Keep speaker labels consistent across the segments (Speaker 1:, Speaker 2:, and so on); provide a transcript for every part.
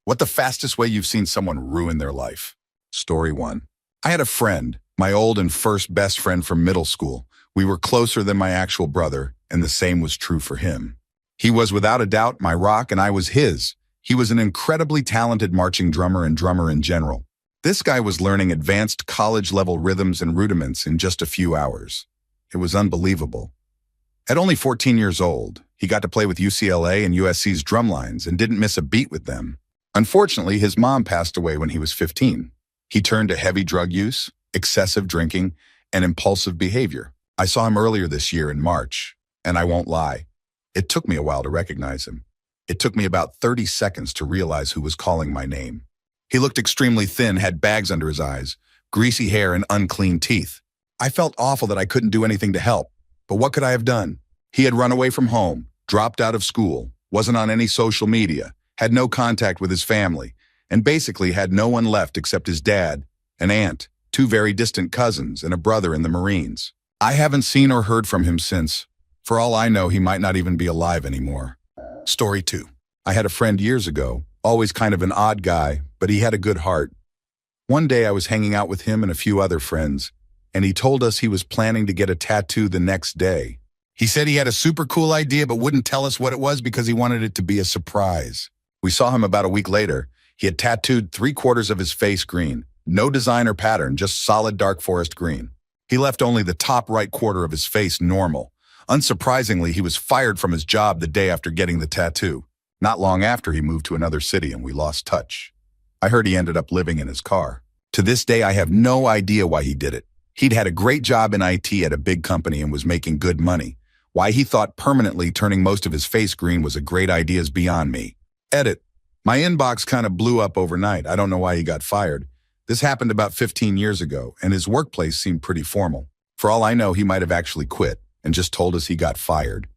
Speaker 1: What the fastest way you've seen someone ruin their life? Story 1. I had a friend, my old and first best friend from middle school. We were closer than my actual brother, and the same was true for him. He was without a doubt my rock, and I was his. He was an incredibly talented marching drummer and drummer in general. This guy was learning advanced college-level rhythms and rudiments in just a few hours. It was unbelievable. At only 14 years old, he got to play with UCLA and USC's drumlines and didn't miss a beat with them. Unfortunately, his mom passed away when he was 15. He turned to heavy drug use, excessive drinking, and impulsive behavior. I saw him earlier this year in March, and I won't lie. It took me a while to recognize him. It took me about 30 seconds to realize who was calling my name. He looked extremely thin, had bags under his eyes, greasy hair, and unclean teeth. I felt awful that I couldn't do anything to help, but what could I have done? He had run away from home, dropped out of school, wasn't on any social media, had no contact with his family, and basically had no one left except his dad, an aunt, two very distant cousins, and a brother in the Marines. I haven't seen or heard from him since. For all I know, he might not even be alive anymore. Story 2. I had a friend years ago, always kind of an odd guy, but he had a good heart. One day I was hanging out with him and a few other friends, and he told us he was planning to get a tattoo the next day. He said he had a super cool idea but wouldn't tell us what it was because he wanted it to be a surprise. We saw him about a week later. He had tattooed 3/4 of his face green. No design or pattern, just solid dark forest green. He left only the top right quarter of his face normal. Unsurprisingly, he was fired from his job the day after getting the tattoo. Not long after, he moved to another city and we lost touch. I heard he ended up living in his car. To this day, I have no idea why he did it. He'd had a great job in IT at a big company and was making good money. Why he thought permanently turning most of his face green was a great idea is beyond me. Edit. My inbox kind of blew up overnight. I don't know why he got fired. This happened about 15 years ago, and his workplace seemed pretty formal. For all I know, he might have actually quit and just told us he got fired.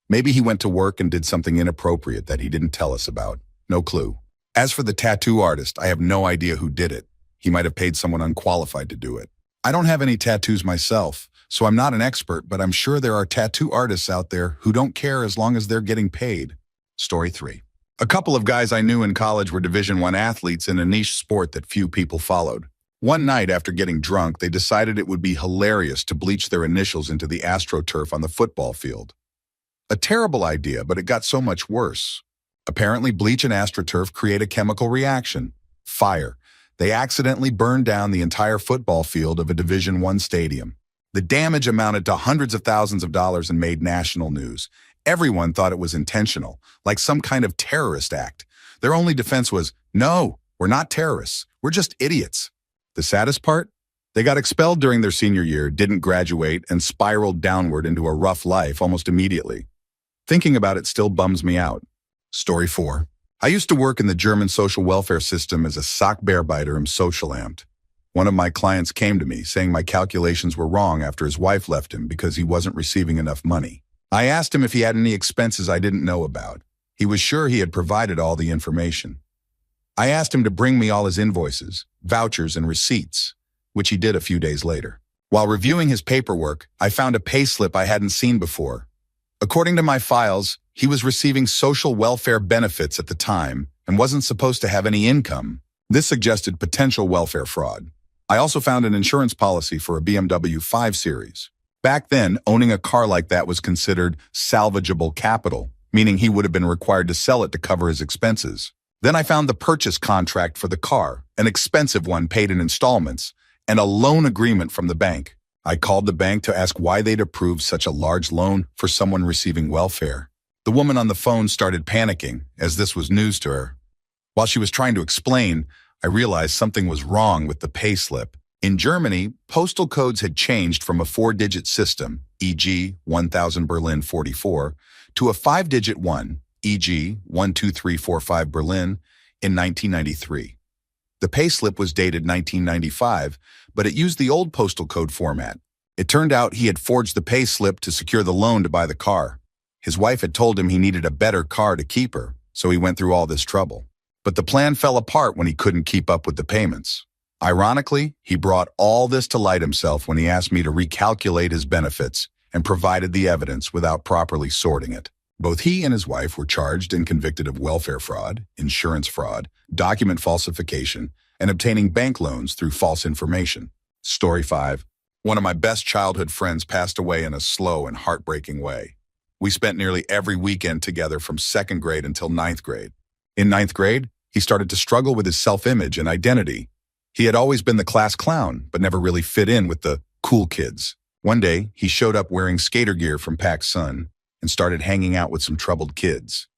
Speaker 1: Maybe he went to work and did something inappropriate that he didn't tell us about. No clue. As for the tattoo artist, I have no idea who did it. He might have paid someone unqualified to do it. I don't have any tattoos myself, so I'm not an expert, but I'm sure there are tattoo artists out there who don't care as long as they're getting paid. Story 3. A couple of guys I knew in college were Division I athletes in a niche sport that few people followed. One night after getting drunk, they decided it would be hilarious to bleach their initials into the AstroTurf on the football field. A terrible idea, but it got so much worse. Apparently, bleach and AstroTurf create a chemical reaction. Fire. They accidentally burned down the entire football field of a Division I stadium. The damage amounted to hundreds of thousands of dollars and made national news. Everyone thought it was intentional, like some kind of terrorist act. Their only defense was, no, we're not terrorists. We're just idiots. The saddest part? They got expelled during their senior year, didn't graduate, and spiraled downward into a rough life almost immediately. Thinking about it still bums me out. Story 4. I used to work in the German social welfare system as a sock bear biter im Socialamt. One of my clients came to me saying my calculations were wrong after his wife left him because he wasn't receiving enough money. I asked him if he had any expenses I didn't know about. He was sure he had provided all the information. I asked him to bring me all his invoices, vouchers, and receipts, which he did a few days later. While reviewing his paperwork, I found a payslip I hadn't seen before. According to my files, he was receiving social welfare benefits at the time and wasn't supposed to have any income. This suggested potential welfare fraud. I also found an insurance policy for a BMW 5 Series. Back then, owning a car like that was considered salvageable capital, meaning he would have been required to sell it to cover his expenses. Then I found the purchase contract for the car, an expensive one paid in installments, and a loan agreement from the bank. I called the bank to ask why they'd approved such a large loan for someone receiving welfare. The woman on the phone started panicking, as this was news to her. While she was trying to explain, I realized something was wrong with the payslip. In Germany, postal codes had changed from a 4-digit system, e.g. 1000 Berlin 44, to a 5-digit one, e.g. 12345 Berlin, in 1993. The payslip was dated 1995, but it used the old postal code format. It turned out he had forged the payslip to secure the loan to buy the car. His wife had told him he needed a better car to keep her, so he went through all this trouble. But the plan fell apart when he couldn't keep up with the payments. Ironically, he brought all this to light himself when he asked me to recalculate his benefits and provided the evidence without properly sorting it. Both he and his wife were charged and convicted of welfare fraud, insurance fraud, document falsification, and obtaining bank loans through false information. Story 5. One of my best childhood friends passed away in a slow and heartbreaking way. We spent nearly every weekend together from second grade until ninth grade. In ninth grade, he started to struggle with his self-image and identity. He had always been the class clown, but never really fit in with the cool kids. One day, he showed up wearing skater gear from PacSun and started hanging out with some troubled kids.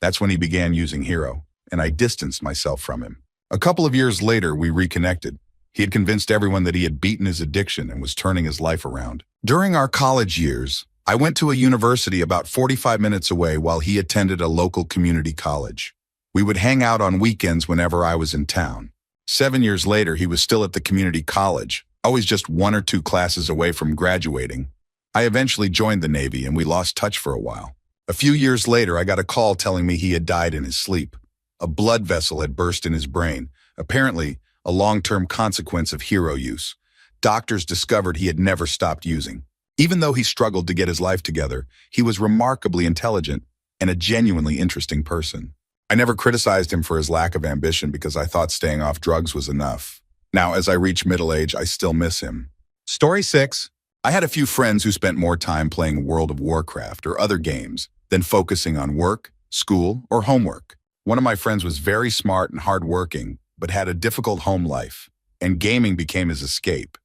Speaker 1: That's when he began using Hero, and I distanced myself from him. A couple of years later, we reconnected. He had convinced everyone that he had beaten his addiction and was turning his life around. During our college years, I went to a university about 45 minutes away while he attended a local community college. We would hang out on weekends whenever I was in town. 7 years later, he was still at the community college, always just 1 or 2 classes away from graduating. I eventually joined the Navy and we lost touch for a while. A few years later, I got a call telling me he had died in his sleep. A blood vessel had burst in his brain, apparently a long-term consequence of Hero use. Doctors discovered he had never stopped using. Even though he struggled to get his life together, he was remarkably intelligent and a genuinely interesting person. I never criticized him for his lack of ambition because I thought staying off drugs was enough. Now, as I reach middle age, I still miss him. Story 6. I had a few friends who spent more time playing World of Warcraft or other games than focusing on work, school, or homework. One of my friends was very smart and hardworking, but had a difficult home life, and gaming became his escape.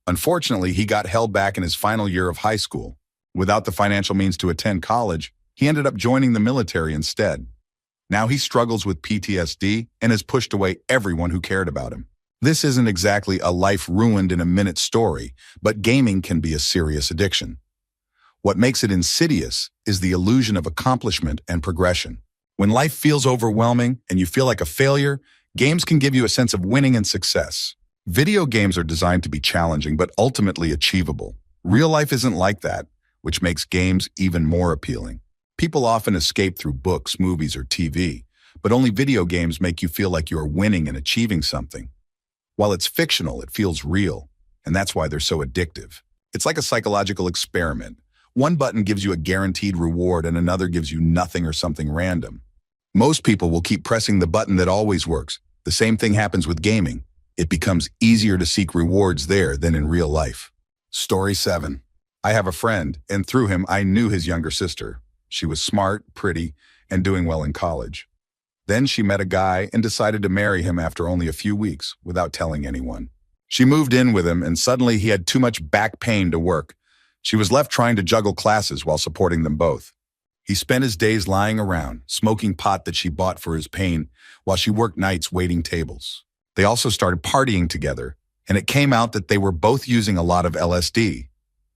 Speaker 1: Unfortunately, he got held back in his final year of high school. Without the financial means to attend college, he ended up joining the military instead. Now he struggles with PTSD and has pushed away everyone who cared about him. This isn't exactly a life ruined in a minute story, but gaming can be a serious addiction. What makes it insidious is the illusion of accomplishment and progression. When life feels overwhelming and you feel like a failure, games can give you a sense of winning and success. Video games are designed to be challenging, but ultimately achievable. Real life isn't like that, which makes games even more appealing. People often escape through books, movies, or TV, but only video games make you feel like you are winning and achieving something. While it's fictional, it feels real, and that's why they're so addictive. It's like a psychological experiment. One button gives you a guaranteed reward and another gives you nothing or something random. Most people will keep pressing the button that always works. The same thing happens with gaming. It becomes easier to seek rewards there than in real life. Story 7. I have a friend, and through him I knew his younger sister. She was smart, pretty, and doing well in college. Then she met a guy and decided to marry him after only a few weeks, without telling anyone. She moved in with him, and suddenly he had too much back pain to work. She was left trying to juggle classes while supporting them both. He spent his days lying around, smoking pot that she bought for his pain, while she worked nights waiting tables. They also started partying together, and it came out that they were both using a lot of LSD.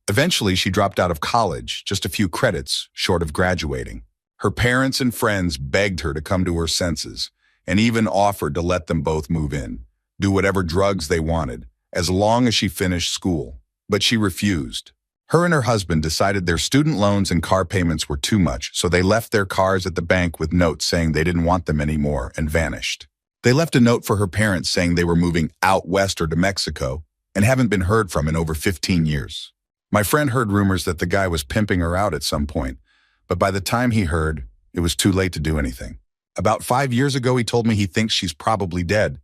Speaker 1: Eventually, she dropped out of college, just a few credits short of graduating. Her parents and friends begged her to come to her senses, and even offered to let them both move in, do whatever drugs they wanted, as long as she finished school. But she refused. Her and her husband decided their student loans and car payments were too much, so they left their cars at the bank with notes saying they didn't want them anymore and vanished. They left a note for her parents saying they were moving out west or to Mexico and haven't been heard from in over 15 years. My friend heard rumors that the guy was pimping her out at some point, but by the time he heard, it was too late to do anything. About 5 years ago, he told me he thinks she's probably dead.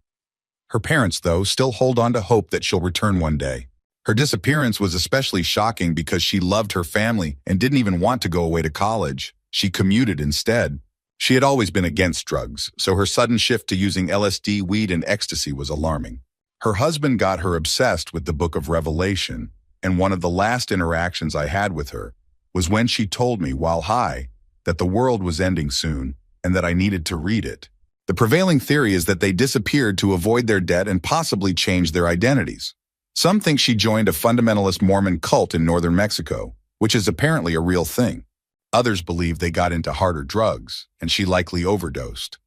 Speaker 1: Her parents, though, still hold on to hope that she'll return one day. Her disappearance was especially shocking because she loved her family and didn't even want to go away to college. She commuted instead. She had always been against drugs, so her sudden shift to using LSD, weed, and ecstasy was alarming. Her husband got her obsessed with the Book of Revelation, and one of the last interactions I had with her was when she told me, while high, that the world was ending soon and that I needed to read it. The prevailing theory is that they disappeared to avoid their debt and possibly change their identities. Some think she joined a fundamentalist Mormon cult in northern Mexico, which is apparently a real thing. Others believe they got into harder drugs, and she likely overdosed.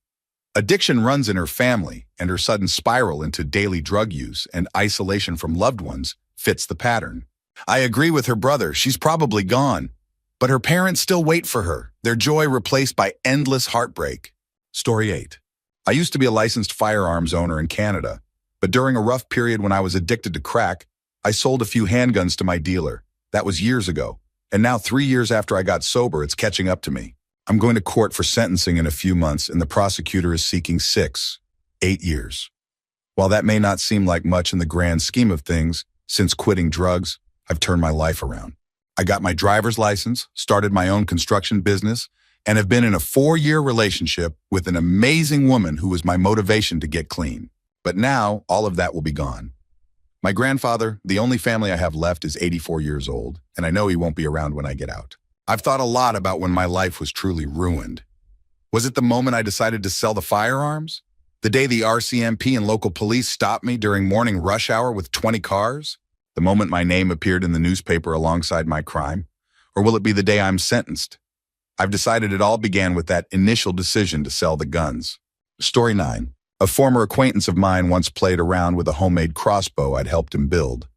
Speaker 1: Addiction runs in her family, and her sudden spiral into daily drug use and isolation from loved ones fits the pattern. I agree with her brother, she's probably gone, but her parents still wait for her, their joy replaced by endless heartbreak. Story 8. I used to be a licensed firearms owner in Canada, but during a rough period when I was addicted to crack, I sold a few handguns to my dealer. That was years ago, and now 3 years after I got sober, it's catching up to me. I'm going to court for sentencing in a few months, and the prosecutor is seeking 8 years. While that may not seem like much in the grand scheme of things, since quitting drugs, I've turned my life around. I got my driver's license, started my own construction business, and have been in a 4-year relationship with an amazing woman who was my motivation to get clean. But now, all of that will be gone. My grandfather, the only family I have left, is 84 years old, and I know he won't be around when I get out. I've thought a lot about when my life was truly ruined. Was it the moment I decided to sell the firearms? The day the RCMP and local police stopped me during morning rush hour with 20 cars? The moment my name appeared in the newspaper alongside my crime? Or will it be the day I'm sentenced? I've decided it all began with that initial decision to sell the guns. Story 9. A former acquaintance of mine once played around with a homemade crossbow I'd helped him build.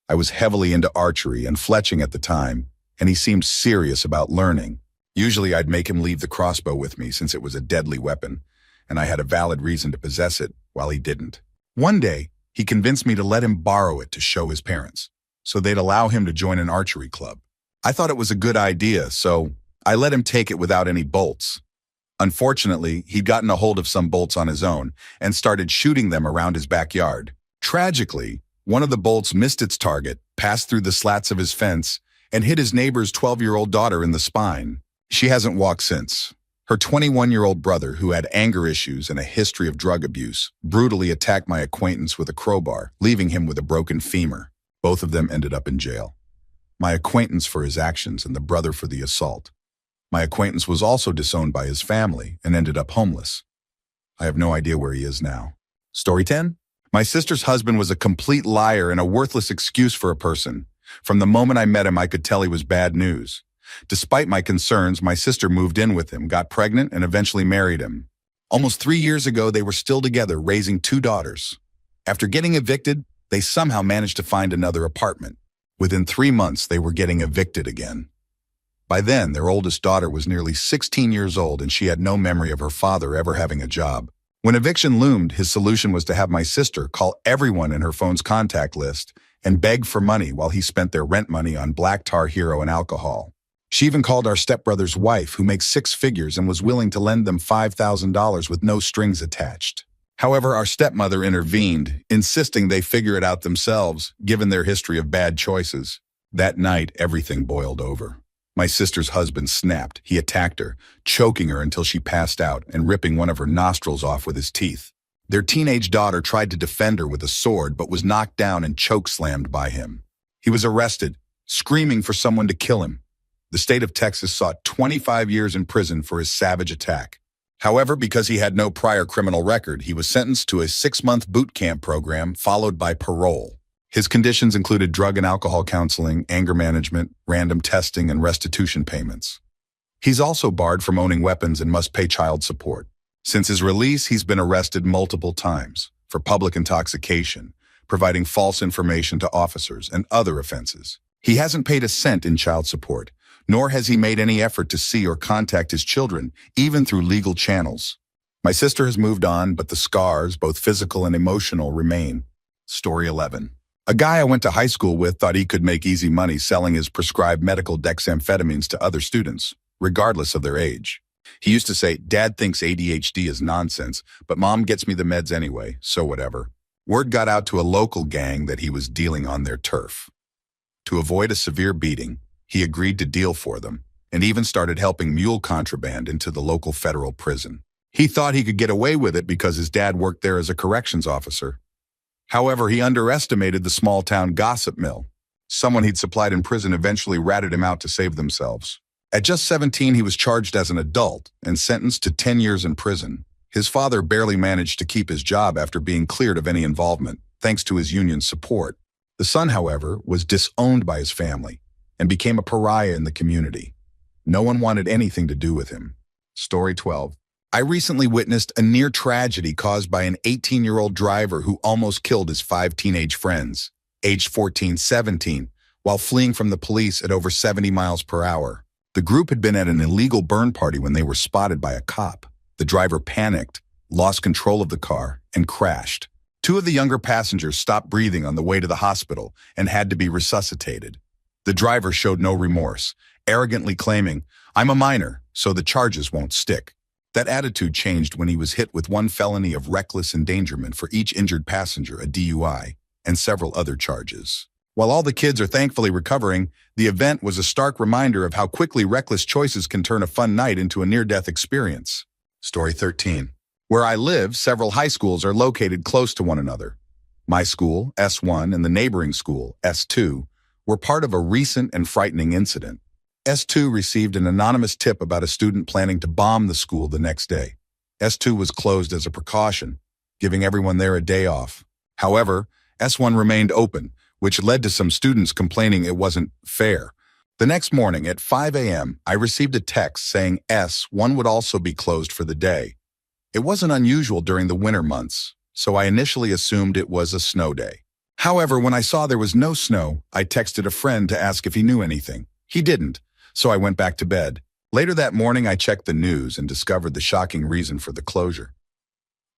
Speaker 1: I was heavily into archery and fletching at the time, and he seemed serious about learning. Usually I'd make him leave the crossbow with me since it was a deadly weapon, and I had a valid reason to possess it while he didn't. One day, he convinced me to let him borrow it to show his parents, so they'd allow him to join an archery club. I thought it was a good idea, so I let him take it without any bolts. Unfortunately, he'd gotten a hold of some bolts on his own and started shooting them around his backyard. Tragically, one of the bolts missed its target, passed through the slats of his fence, and hit his neighbor's 12-year-old daughter in the spine. She hasn't walked since. Her 21-year-old brother, who had anger issues and a history of drug abuse, brutally attacked my acquaintance with a crowbar, leaving him with a broken femur. Both of them ended up in jail. My acquaintance for his actions and the brother for the assault. My acquaintance was also disowned by his family and ended up homeless. I have no idea where he is now. Story 10? My sister's husband was a complete liar and a worthless excuse for a person. From the moment I met him, I could tell he was bad news. Despite my concerns, my sister moved in with him, got pregnant, and eventually married him. Almost 3 years ago, they were still together, raising 2 daughters. After getting evicted, they somehow managed to find another apartment. Within 3 months, they were getting evicted again. By then, their oldest daughter was nearly 16 years old, and she had no memory of her father ever having a job. When eviction loomed, his solution was to have my sister call everyone in her phone's contact list and beg for money while he spent their rent money on black tar, hero, and alcohol. She even called our stepbrother's wife, who makes 6 figures, and was willing to lend them $5,000 with no strings attached. However, our stepmother intervened, insisting they figure it out themselves, given their history of bad choices. That night, everything boiled over. My sister's husband snapped. He attacked her, choking her until she passed out and ripping one of her nostrils off with his teeth. Their teenage daughter tried to defend her with a sword, but was knocked down and chokeslammed by him. He was arrested, screaming for someone to kill him. The state of Texas sought 25 years in prison for his savage attack. However, because he had no prior criminal record, he was sentenced to a 6-month boot camp program followed by parole. His conditions included drug and alcohol counseling, anger management, random testing, and restitution payments. He's also barred from owning weapons and must pay child support. Since his release, he's been arrested multiple times for public intoxication, providing false information to officers, and other offenses. He hasn't paid a cent in child support, nor has he made any effort to see or contact his children, even through legal channels. My sister has moved on, but the scars, both physical and emotional, remain. Story 11. A guy I went to high school with thought he could make easy money selling his prescribed medical dexamphetamines to other students, regardless of their age. He used to say, "Dad thinks ADHD is nonsense, but Mom gets me the meds anyway, so whatever." Word got out to a local gang that he was dealing on their turf. To avoid a severe beating, he agreed to deal for them, and even started helping mule contraband into the local federal prison. He thought he could get away with it because his dad worked there as a corrections officer. However, he underestimated the small-town gossip mill. Someone he'd supplied in prison eventually ratted him out to save themselves. At just 17, he was charged as an adult and sentenced to 10 years in prison. His father barely managed to keep his job after being cleared of any involvement, thanks to his union's support. The son, however, was disowned by his family and became a pariah in the community. No one wanted anything to do with him. Story 12. I recently witnessed a near tragedy caused by an 18-year-old driver who almost killed his 5 teenage friends, aged 14, 17, while fleeing from the police at over 70 miles per hour. The group had been at an illegal burn party when they were spotted by a cop. The driver panicked, lost control of the car, and crashed. 2 of the younger passengers stopped breathing on the way to the hospital and had to be resuscitated. The driver showed no remorse, arrogantly claiming, I'm a minor, so the charges won't stick. That attitude changed when he was hit with one felony of reckless endangerment for each injured passenger, a DUI, and several other charges. While all the kids are thankfully recovering, the event was a stark reminder of how quickly reckless choices can turn a fun night into a near-death experience. Story 13. Where I live, several high schools are located close to one another. My school, S1, and the neighboring school, S2, were part of a recent and frightening incident. S2 received an anonymous tip about a student planning to bomb the school the next day. S2 was closed as a precaution, giving everyone there a day off. However, S1 remained open, which led to some students complaining it wasn't fair. The next morning at 5 a.m., I received a text saying S1 would also be closed for the day. It wasn't unusual during the winter months, so I initially assumed it was a snow day. However, when I saw there was no snow, I texted a friend to ask if he knew anything. He didn't, so I went back to bed. Later that morning, I checked the news and discovered the shocking reason for the closure.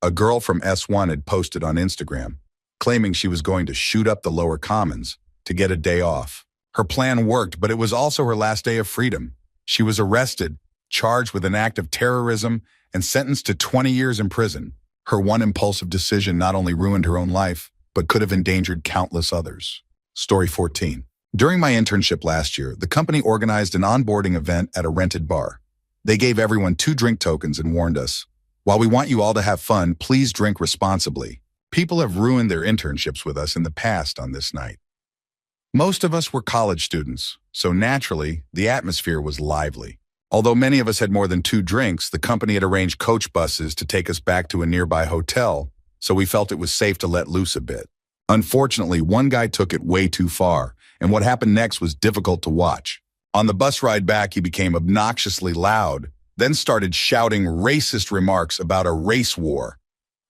Speaker 1: A girl from S1 had posted on Instagram, claiming she was going to shoot up the lower commons to get a day off. Her plan worked, but it was also her last day of freedom. She was arrested, charged with an act of terrorism, and sentenced to 20 years in prison. Her one impulsive decision not only ruined her own life, but could have endangered countless others. Story 14. During my internship last year, the company organized an onboarding event at a rented bar. They gave everyone 2 drink tokens and warned us, "While we want you all to have fun, please drink responsibly." People have ruined their internships with us in the past on this night. Most of us were college students, so naturally, the atmosphere was lively. Although many of us had more than 2 drinks, the company had arranged coach buses to take us back to a nearby hotel, so we felt it was safe to let loose a bit. Unfortunately, one guy took it way too far, and what happened next was difficult to watch. On the bus ride back, he became obnoxiously loud, then started shouting racist remarks about a race war.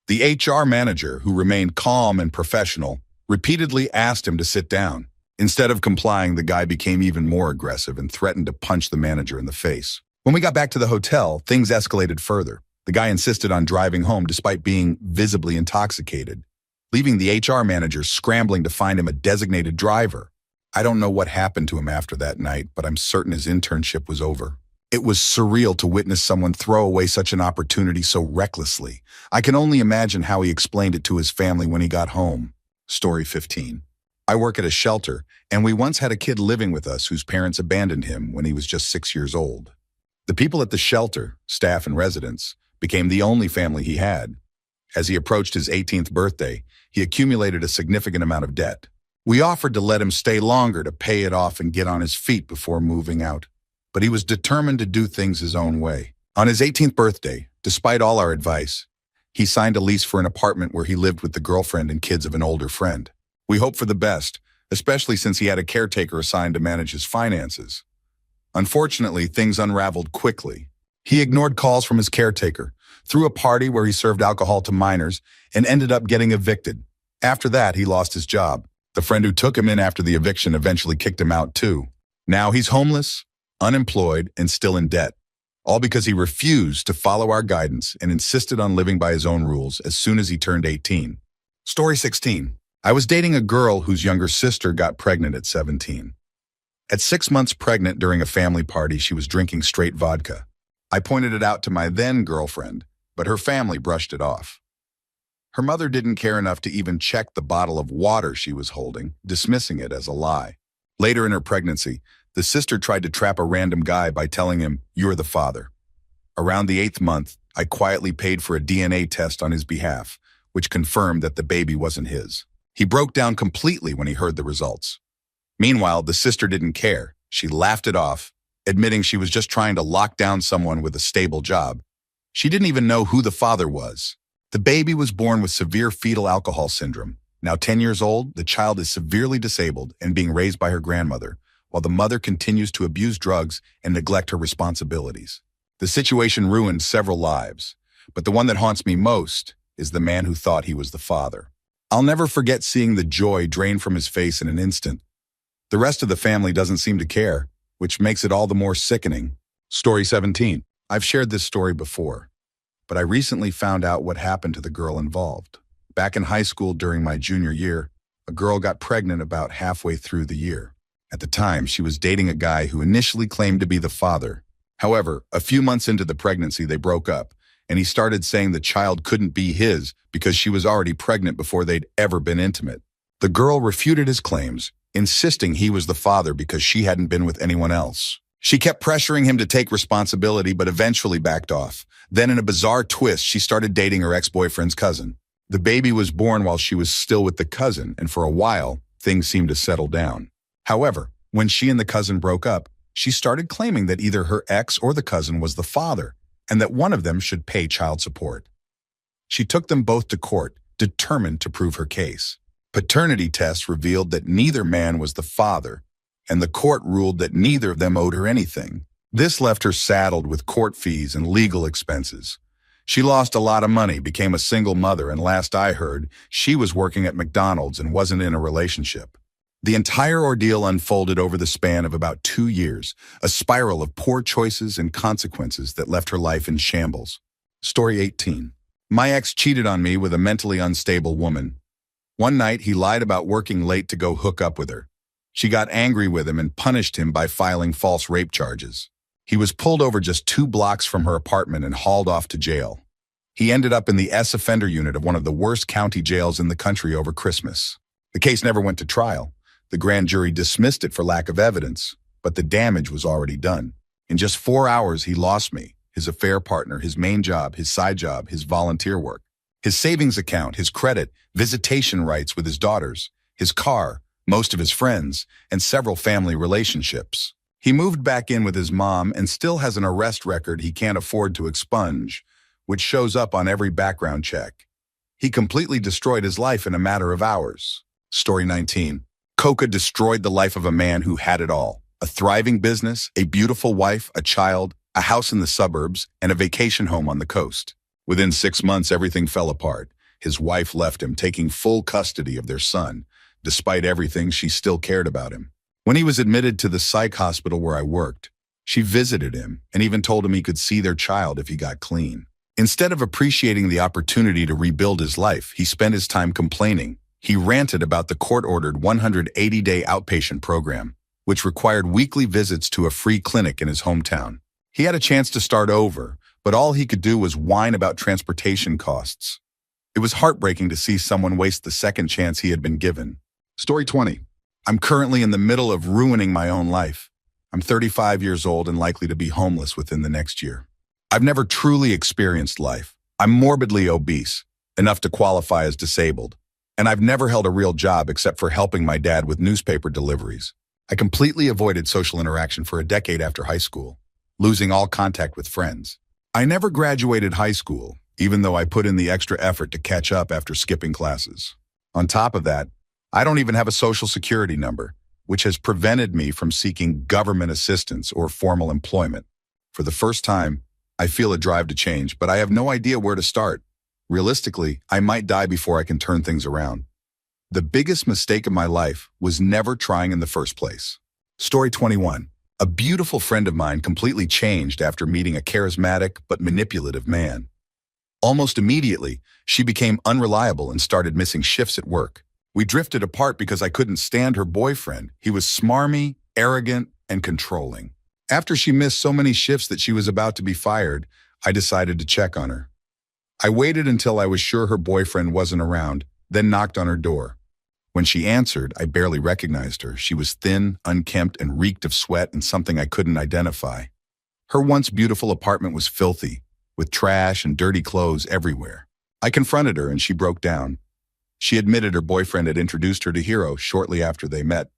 Speaker 1: The HR manager, who remained calm and professional, repeatedly asked him to sit down. Instead of complying, the guy became even more aggressive and threatened to punch the manager in the face. When we got back to the hotel, things escalated further. The guy insisted on driving home despite being visibly intoxicated, leaving the HR manager scrambling to find him a designated driver. I don't know what happened to him after that night, but I'm certain his internship was over. It was surreal to witness someone throw away such an opportunity so recklessly. I can only imagine how he explained it to his family when he got home. Story 15. I work at a shelter, and we once had a kid living with us whose parents abandoned him when he was just 6 years old. The people at the shelter, staff and residents, became the only family he had. As he approached his 18th birthday, he accumulated a significant amount of debt. We offered to let him stay longer to pay it off and get on his feet before moving out, but he was determined to do things his own way. On his 18th birthday, despite all our advice, he signed a lease for an apartment where he lived with the girlfriend and kids of an older friend. We hoped for the best, especially since he had a caretaker assigned to manage his finances. Unfortunately, things unraveled quickly. He ignored calls from his caretaker, threw a party where he served alcohol to minors, and ended up getting evicted. After that, he lost his job. The friend who took him in after the eviction eventually kicked him out too. Now he's homeless, unemployed, and still in debt. All because he refused to follow our guidance and insisted on living by his own rules as soon as he turned 18. Story 16. I was dating a girl whose younger sister got pregnant at 17. At 6 months pregnant during a family party, she was drinking straight vodka. I pointed it out to my then girlfriend, but her family brushed it off. Her mother didn't care enough to even check the bottle of water she was holding, dismissing it as a lie. Later in her pregnancy, the sister tried to trap a random guy by telling him, "You're the father." Around the 8th month, I quietly paid for a DNA test on his behalf, which confirmed that the baby wasn't his. He broke down completely when he heard the results. Meanwhile, the sister didn't care. She laughed it off, admitting she was just trying to lock down someone with a stable job. She didn't even know who the father was. The baby was born with severe fetal alcohol syndrome. Now 10 years old, the child is severely disabled and being raised by her grandmother, while the mother continues to abuse drugs and neglect her responsibilities. The situation ruined several lives, but the one that haunts me most is the man who thought he was the father. I'll never forget seeing the joy drain from his face in an instant. The rest of the family doesn't seem to care, which makes it all the more sickening. Story 17. I've shared this story before, but I recently found out what happened to the girl involved. Back in high school during my junior year, a girl got pregnant about halfway through the year. At the time, she was dating a guy who initially claimed to be the father. However, a few months into the pregnancy, they broke up, and he started saying the child couldn't be his because she was already pregnant before they'd ever been intimate. The girl refuted his claims, insisting he was the father because she hadn't been with anyone else. She kept pressuring him to take responsibility, but eventually backed off. Then in a bizarre twist, she started dating her ex-boyfriend's cousin. The baby was born while she was still with the cousin, and for a while, things seemed to settle down. However, when she and the cousin broke up, she started claiming that either her ex or the cousin was the father, and that one of them should pay child support. She took them both to court, determined to prove her case. Paternity tests revealed that neither man was the father, and the court ruled that neither of them owed her anything. This left her saddled with court fees and legal expenses. She lost a lot of money, became a single mother, and last I heard, she was working at McDonald's and wasn't in a relationship. The entire ordeal unfolded over the span of about 2 years, a spiral of poor choices and consequences that left her life in shambles. Story 18. My ex cheated on me with a mentally unstable woman. One night, he lied about working late to go hook up with her. She got angry with him and punished him by filing false rape charges. He was pulled over just 2 blocks from her apartment and hauled off to jail. He ended up in the S-offender unit of one of the worst county jails in the country over Christmas. The case never went to trial. The grand jury dismissed it for lack of evidence, but the damage was already done. In just 4 hours, he lost me, his affair partner, his main job, his side job, his volunteer work, his savings account, his credit, visitation rights with his daughters, his car, most of his friends, and several family relationships. He moved back in with his mom and still has an arrest record he can't afford to expunge, which shows up on every background check. He completely destroyed his life in a matter of hours. Story 19. Coca destroyed the life of a man who had it all: a thriving business, a beautiful wife, a child, a house in the suburbs, and a vacation home on the coast. Within 6 months, everything fell apart. His wife left him, taking full custody of their son. Despite everything, she still cared about him. When he was admitted to the psych hospital where I worked, she visited him and even told him he could see their child if he got clean. Instead of appreciating the opportunity to rebuild his life, he spent his time complaining. He ranted about the court-ordered 180-day outpatient program, which required weekly visits to a free clinic in his hometown. He had a chance to start over, but all he could do was whine about transportation costs. It was heartbreaking to see someone waste the second chance he had been given. Story 20. I'm currently in the middle of ruining my own life. I'm 35 years old and likely to be homeless within the next year. I've never truly experienced life. I'm morbidly obese, enough to qualify as disabled. And I've never held a real job except for helping my dad with newspaper deliveries. I completely avoided social interaction for a decade after high school, losing all contact with friends. I never graduated high school, even though I put in the extra effort to catch up after skipping classes. On top of that, I don't even have a social security number, which has prevented me from seeking government assistance or formal employment. For the first time, I feel a drive to change, but I have no idea where to start. Realistically, I might die before I can turn things around. The biggest mistake of my life was never trying in the first place. Story 21. A beautiful friend of mine completely changed after meeting a charismatic but manipulative man. Almost immediately, she became unreliable and started missing shifts at work. We drifted apart because I couldn't stand her boyfriend. He was smarmy, arrogant, and controlling. After she missed so many shifts that she was about to be fired, I decided to check on her. I waited until I was sure her boyfriend wasn't around, then knocked on her door. When she answered, I barely recognized her. She was thin, unkempt, and reeked of sweat and something I couldn't identify. Her once beautiful apartment was filthy, with trash and dirty clothes everywhere. I confronted her and she broke down. She admitted her boyfriend had introduced her to Hero shortly after they met.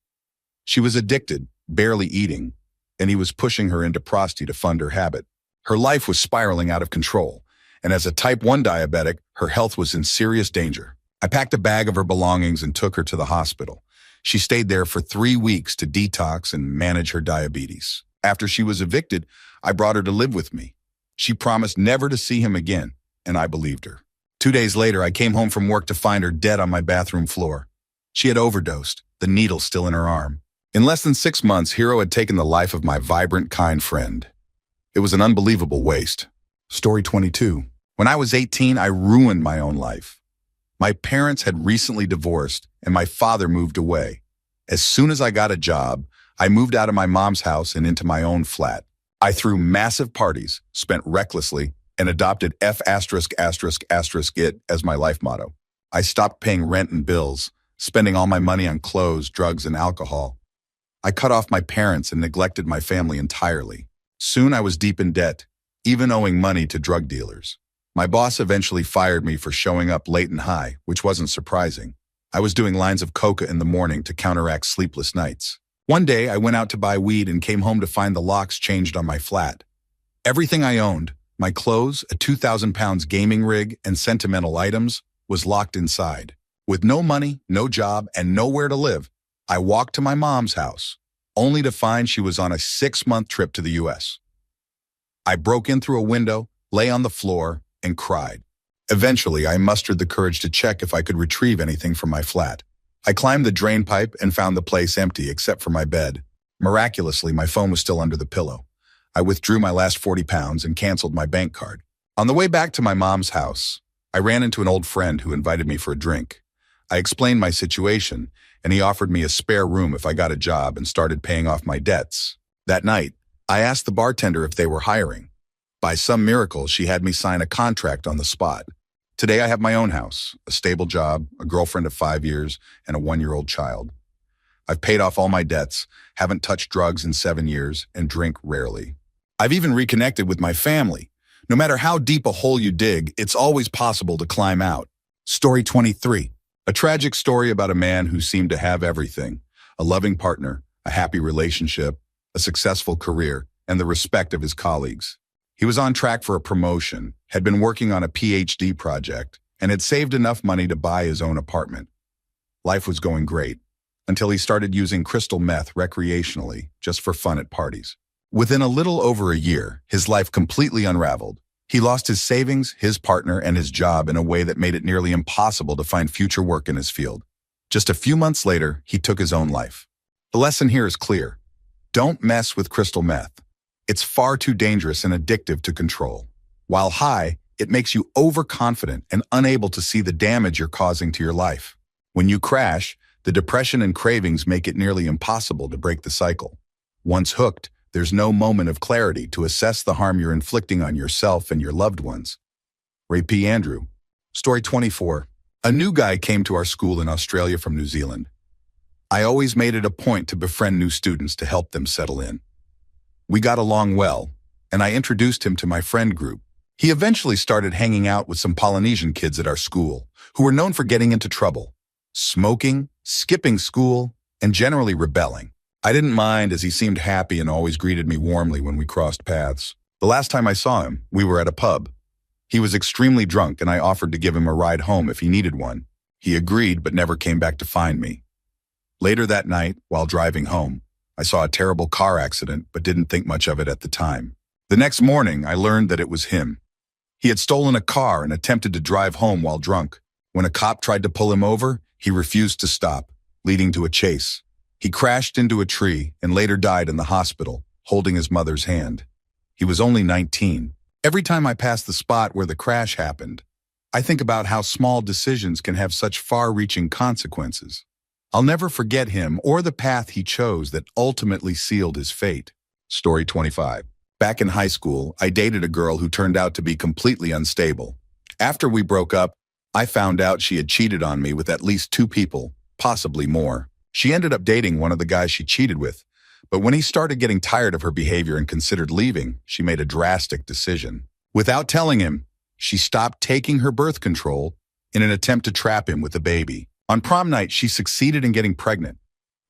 Speaker 1: She was addicted, barely eating, and he was pushing her into prosty to fund her habit. Her life was spiraling out of control, and as a type 1 diabetic, her health was in serious danger. I packed a bag of her belongings and took her to the hospital. She stayed there for 3 weeks to detox and manage her diabetes. After she was evicted, I brought her to live with me. She promised never to see him again, and I believed her. 2 days later, I came home from work to find her dead on my bathroom floor. She had overdosed, the needle still in her arm. In less than 6 months, Hero had taken the life of my vibrant, kind friend. It was an unbelievable waste. Story 22. When I was 18, I ruined my own life. My parents had recently divorced, and my father moved away. As soon as I got a job, I moved out of my mom's house and into my own flat. I threw massive parties, spent recklessly, and adopted F******it as my life motto. I stopped paying rent and bills, spending all my money on clothes, drugs, and alcohol. I cut off my parents and neglected my family entirely. Soon I was deep in debt, even owing money to drug dealers. My boss eventually fired me for showing up late and high, which wasn't surprising. I was doing lines of coca in the morning to counteract sleepless nights. One day, I went out to buy weed and came home to find the locks changed on my flat. Everything I owned, my clothes, a 2,000 pounds gaming rig, and sentimental items, was locked inside. With no money, no job, and nowhere to live, I walked to my mom's house, only to find she was on a 6-month trip to the U.S. I broke in through a window, lay on the floor, and cried. Eventually, I mustered the courage to check if I could retrieve anything from my flat. I climbed the drain pipe and found the place empty except for my bed. Miraculously, my phone was still under the pillow. I withdrew my last 40 pounds and canceled my bank card. On the way back to my mom's house, I ran into an old friend who invited me for a drink. I explained my situation, and he offered me a spare room if I got a job and started paying off my debts. That night, I asked the bartender if they were hiring. By some miracle, she had me sign a contract on the spot. Today, I have my own house, a stable job, a girlfriend of 5 years, and a 1-year-old child. I've paid off all my debts, haven't touched drugs in 7 years, and drink rarely. I've even reconnected with my family. No matter how deep a hole you dig, it's always possible to climb out. Story 23. A tragic story about a man who seemed to have everything: a loving partner, a happy relationship, a successful career, and the respect of his colleagues. He was on track for a promotion, had been working on a PhD project, and had saved enough money to buy his own apartment. Life was going great, until he started using crystal meth recreationally, just for fun at parties. Within a little over a year, his life completely unraveled. He lost his savings, his partner, and his job in a way that made it nearly impossible to find future work in his field. Just a few months later, he took his own life. The lesson here is clear. Don't mess with crystal meth. It's far too dangerous and addictive to control. While high, it makes you overconfident and unable to see the damage you're causing to your life. When you crash, the depression and cravings make it nearly impossible to break the cycle. Once hooked, there's no moment of clarity to assess the harm you're inflicting on yourself and your loved ones. Ray P. Andrew. Story 24. A new guy came to our school in Australia from New Zealand. I always made it a point to befriend new students to help them settle in. We got along well, and I introduced him to my friend group. He eventually started hanging out with some Polynesian kids at our school, who were known for getting into trouble, smoking, skipping school, and generally rebelling. I didn't mind, as he seemed happy and always greeted me warmly when we crossed paths. The last time I saw him, we were at a pub. He was extremely drunk, and I offered to give him a ride home if he needed one. He agreed, but never came back to find me. Later that night, while driving home, I saw a terrible car accident, but didn't think much of it at the time. The next morning, I learned that it was him. He had stolen a car and attempted to drive home while drunk. When a cop tried to pull him over, he refused to stop, leading to a chase. He crashed into a tree and later died in the hospital, holding his mother's hand. He was only 19. Every time I pass the spot where the crash happened, I think about how small decisions can have such far-reaching consequences. I'll never forget him or the path he chose that ultimately sealed his fate. Story 25. Back in high school, I dated a girl who turned out to be completely unstable. After we broke up, I found out she had cheated on me with at least 2 people, possibly more. She ended up dating one of the guys she cheated with, but when he started getting tired of her behavior and considered leaving, she made a drastic decision. Without telling him, she stopped taking her birth control in an attempt to trap him with a baby. On prom night, she succeeded in getting pregnant.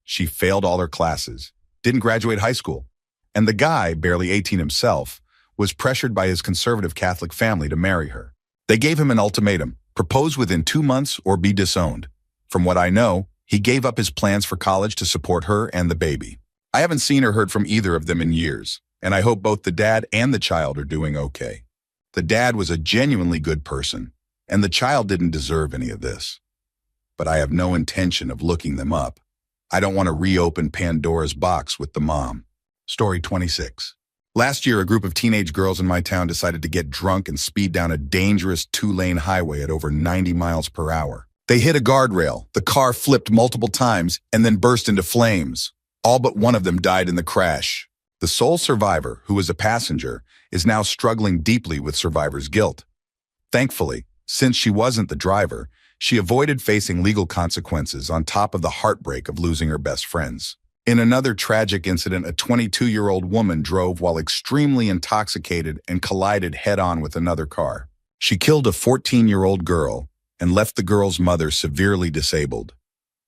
Speaker 1: She failed all her classes, didn't graduate high school, and the guy, barely 18 himself, was pressured by his conservative Catholic family to marry her. They gave him an ultimatum: propose within 2 months or be disowned. From what I know, he gave up his plans for college to support her and the baby. I haven't seen or heard from either of them in years, and I hope both the dad and the child are doing okay. The dad was a genuinely good person, and the child didn't deserve any of this. But I have no intention of looking them up. I don't want to reopen Pandora's box with the mom. Story 26. Last year, a group of teenage girls in my town decided to get drunk and speed down a dangerous 2-lane highway at over 90 miles per hour. They hit a guardrail, the car flipped multiple times, and then burst into flames. All but one of them died in the crash. The sole survivor, who was a passenger, is now struggling deeply with survivor's guilt. Thankfully, since she wasn't the driver, she avoided facing legal consequences on top of the heartbreak of losing her best friends. In another tragic incident, a 22-year-old woman drove while extremely intoxicated and collided head-on with another car. She killed a 14-year-old girl and left the girl's mother severely disabled.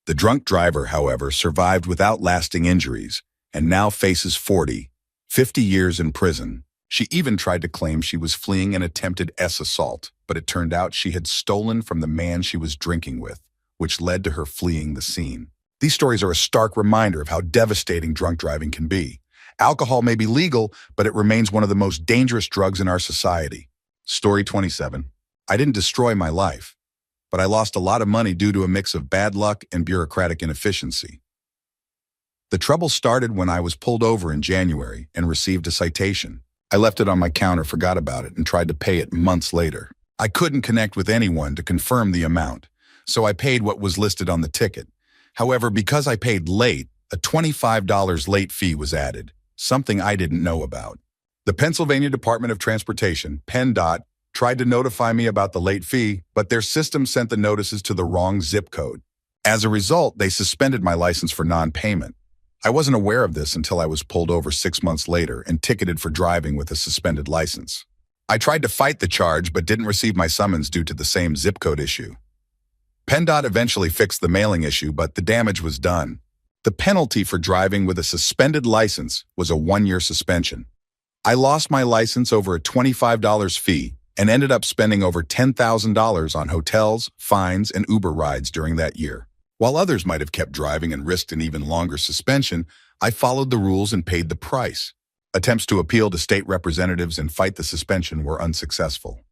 Speaker 1: The drunk driver, however, survived without lasting injuries and now faces 50 years in prison. She even tried to claim she was fleeing an attempted assault, but it turned out she had stolen from the man she was drinking with, which led to her fleeing the scene. These stories are a stark reminder of how devastating drunk driving can be. Alcohol may be legal, but it remains one of the most dangerous drugs in our society. Story 27. I didn't destroy my life, but I lost a lot of money due to a mix of bad luck and bureaucratic inefficiency. The trouble started when I was pulled over in January and received a citation. I left it on my counter, forgot about it, and tried to pay it months later. I couldn't connect with anyone to confirm the amount, so I paid what was listed on the ticket. However, because I paid late, a $25 late fee was added, something I didn't know about. The Pennsylvania Department of Transportation, PennDOT, tried to notify me about the late fee, but their system sent the notices to the wrong zip code. As a result, they suspended my license for non-payment. I wasn't aware of this until I was pulled over 6 months later and ticketed for driving with a suspended license. I tried to fight the charge but didn't receive my summons due to the same zip code issue. PennDOT eventually fixed the mailing issue, but the damage was done. The penalty for driving with a suspended license was a 1-year suspension. I lost my license over a $25 fee and ended up spending over $10,000 on hotels, fines, and Uber rides during that year. While others might have kept driving and risked an even longer suspension, I followed the rules and paid the price. Attempts to appeal to state representatives and fight the suspension were unsuccessful.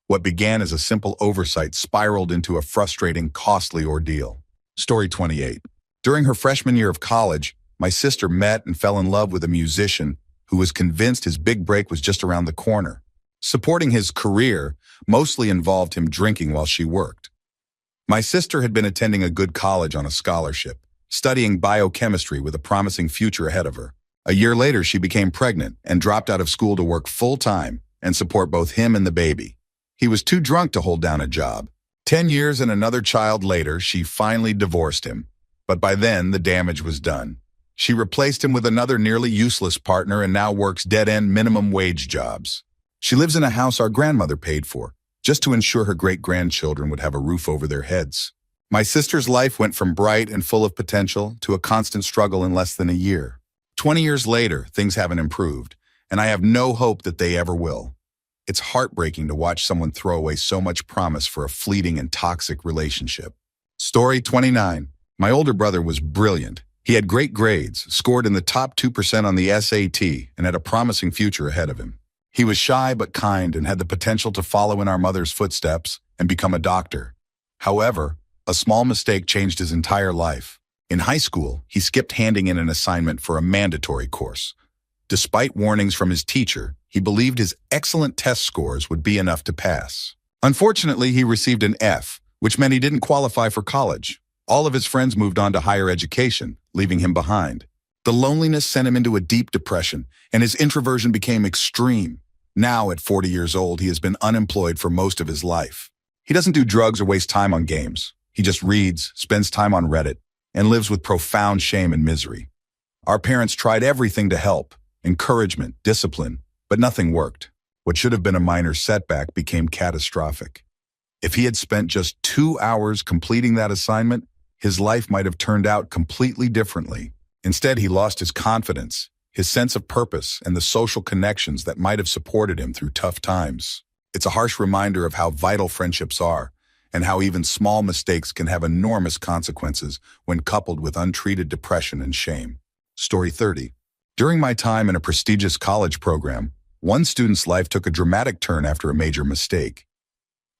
Speaker 1: What began as a simple oversight spiraled into a frustrating, costly ordeal. Story 28. During her freshman year of college, my sister met and fell in love with a musician who was convinced his big break was just around the corner. Supporting his career mostly involved him drinking while she worked. My sister had been attending a good college on a scholarship, studying biochemistry with a promising future ahead of her. A year later, she became pregnant and dropped out of school to work full-time and support both him and the baby. He was too drunk to hold down a job. 10 years and another child later, she finally divorced him. But by then, the damage was done. She replaced him with another nearly useless partner and now works dead-end minimum wage jobs. She lives in a house our grandmother paid for, just to ensure her great-grandchildren would have a roof over their heads. My sister's life went from bright and full of potential to a constant struggle in less than a year. 20 years later, things haven't improved, and I have no hope that they ever will. It's heartbreaking to watch someone throw away so much promise for a fleeting and toxic relationship. Story 29. My older brother was brilliant. He had great grades, scored in the top 2% on the SAT, and had a promising future ahead of him. He was shy but kind and had the potential to follow in our mother's footsteps and become a doctor. However, a small mistake changed his entire life. In high school, he skipped handing in an assignment for a mandatory course. Despite warnings from his teacher, he believed his excellent test scores would be enough to pass. Unfortunately, he received an F, which meant he didn't qualify for college. All of his friends moved on to higher education, leaving him behind. The loneliness sent him into a deep depression, and his introversion became extreme. Now, at 40 years old, he has been unemployed for most of his life. He doesn't do drugs or waste time on games. He just reads, spends time on Reddit, and lives with profound shame and misery. Our parents tried everything to help, encouragement, discipline, but nothing worked. What should have been a minor setback became catastrophic. If he had spent just 2 hours completing that assignment, his life might have turned out completely differently. Instead, he lost his confidence, his sense of purpose, and the social connections that might have supported him through tough times. It's a harsh reminder of how vital friendships are, and how even small mistakes can have enormous consequences when coupled with untreated depression and shame. Story 30. During my time in a prestigious college program, one student's life took a dramatic turn after a major mistake.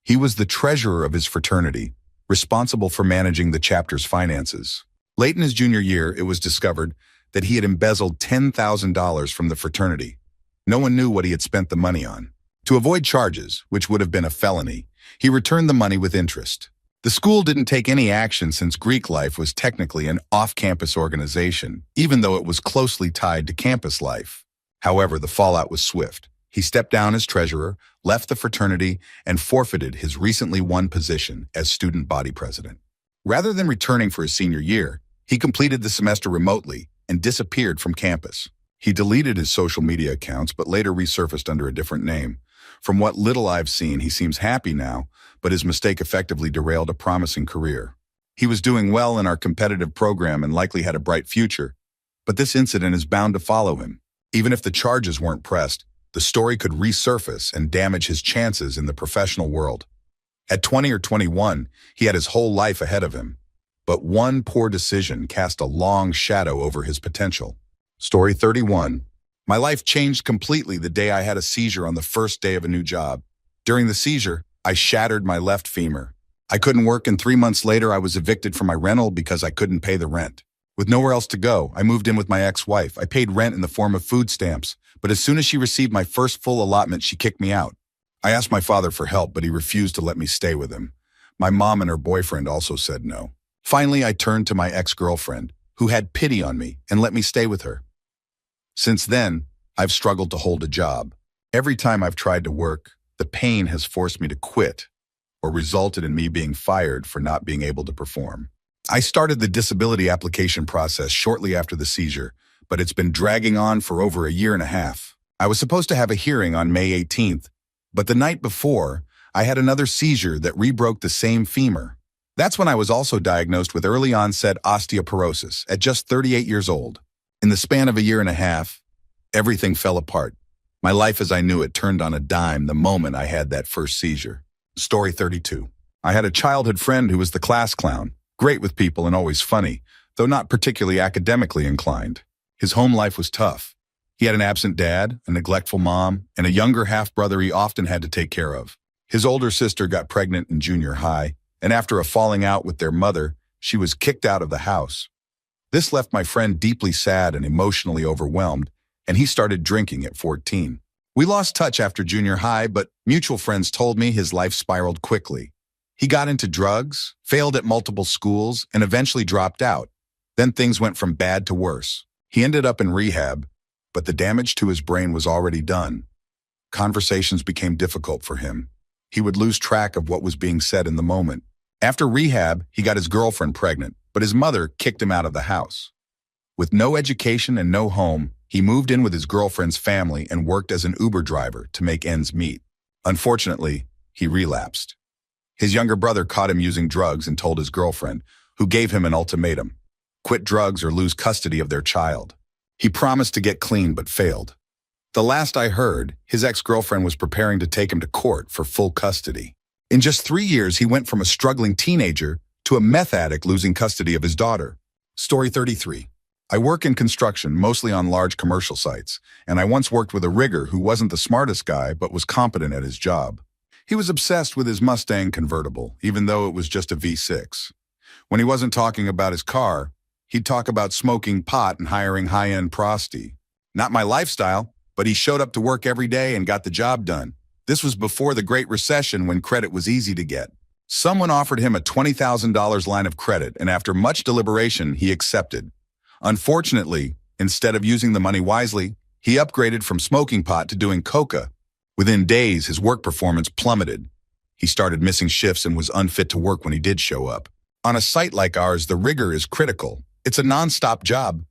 Speaker 1: He was the treasurer of his fraternity, responsible for managing the chapter's finances. Late in his junior year, it was discovered that he had embezzled $10,000 from the fraternity. No one knew what he had spent the money on. To avoid charges, which would have been a felony, he returned the money with interest. The school didn't take any action since Greek life was technically an off-campus organization, even though it was closely tied to campus life. However, the fallout was swift. He stepped down as treasurer, left the fraternity, and forfeited his recently won position as student body president. Rather than returning for his senior year, he completed the semester remotely and disappeared from campus. He deleted his social media accounts but later resurfaced under a different name. From what little I've seen, he seems happy now, but his mistake effectively derailed a promising career. He was doing well in our competitive program and likely had a bright future, but this incident is bound to follow him. Even if the charges weren't pressed, the story could resurface and damage his chances in the professional world. At 20 or 21, he had his whole life ahead of him, but one poor decision cast a long shadow over his potential. Story 31. My life changed completely the day I had a seizure on the first day of a new job. During the seizure, I shattered my left femur. I couldn't work, and 3 months later I was evicted from my rental because I couldn't pay the rent. With nowhere else to go, I moved in with my ex-wife. I paid rent in the form of food stamps, but as soon as she received my first full allotment, she kicked me out. I asked my father for help, but he refused to let me stay with him. My mom and her boyfriend also said no. Finally, I turned to my ex-girlfriend, who had pity on me and let me stay with her. Since then, I've struggled to hold a job. Every time I've tried to work, the pain has forced me to quit or resulted in me being fired for not being able to perform. I started the disability application process shortly after the seizure, but it's been dragging on for over a year and a half. I was supposed to have a hearing on May 18th, but the night before, I had another seizure that rebroke the same femur. That's when I was also diagnosed with early onset osteoporosis at just 38 years old. In the span of a year and a half, everything fell apart. My life as I knew it turned on a dime the moment I had that first seizure. Story 32. I had a childhood friend who was the class clown, great with people and always funny, though not particularly academically inclined. His home life was tough. He had an absent dad, a neglectful mom, and a younger half-brother he often had to take care of. His older sister got pregnant in junior high, and after a falling out with their mother, she was kicked out of the house. This left my friend deeply sad and emotionally overwhelmed, and he started drinking at 14. We lost touch after junior high, but mutual friends told me his life spiraled quickly. He got into drugs, failed at multiple schools, and eventually dropped out. Then things went from bad to worse. He ended up in rehab, but the damage to his brain was already done. Conversations became difficult for him. He would lose track of what was being said in the moment. After rehab, he got his girlfriend pregnant, but his mother kicked him out of the house. With no education and no home, he moved in with his girlfriend's family and worked as an Uber driver to make ends meet. Unfortunately, he relapsed. His younger brother caught him using drugs and told his girlfriend, who gave him an ultimatum: quit drugs or lose custody of their child. He promised to get clean but failed. The last I heard, his ex-girlfriend was preparing to take him to court for full custody. In just 3 years, he went from a struggling teenager to a meth addict losing custody of his daughter. Story 33. I work in construction, mostly on large commercial sites, and I once worked with a rigger who wasn't the smartest guy but was competent at his job. He was obsessed with his Mustang convertible, even though it was just a V6. When he wasn't talking about his car, he'd talk about smoking pot and hiring high-end prosti. Not my lifestyle, but he showed up to work every day and got the job done. This was before the Great Recession, when credit was easy to get. Someone offered him a $20,000 line of credit, and after much deliberation, he accepted. Unfortunately, instead of using the money wisely, he upgraded from smoking pot to doing coca. Within days, his work performance plummeted. He started missing shifts and was unfit to work when he did show up. On a site like ours, the rigor is critical. It's a non-stop job.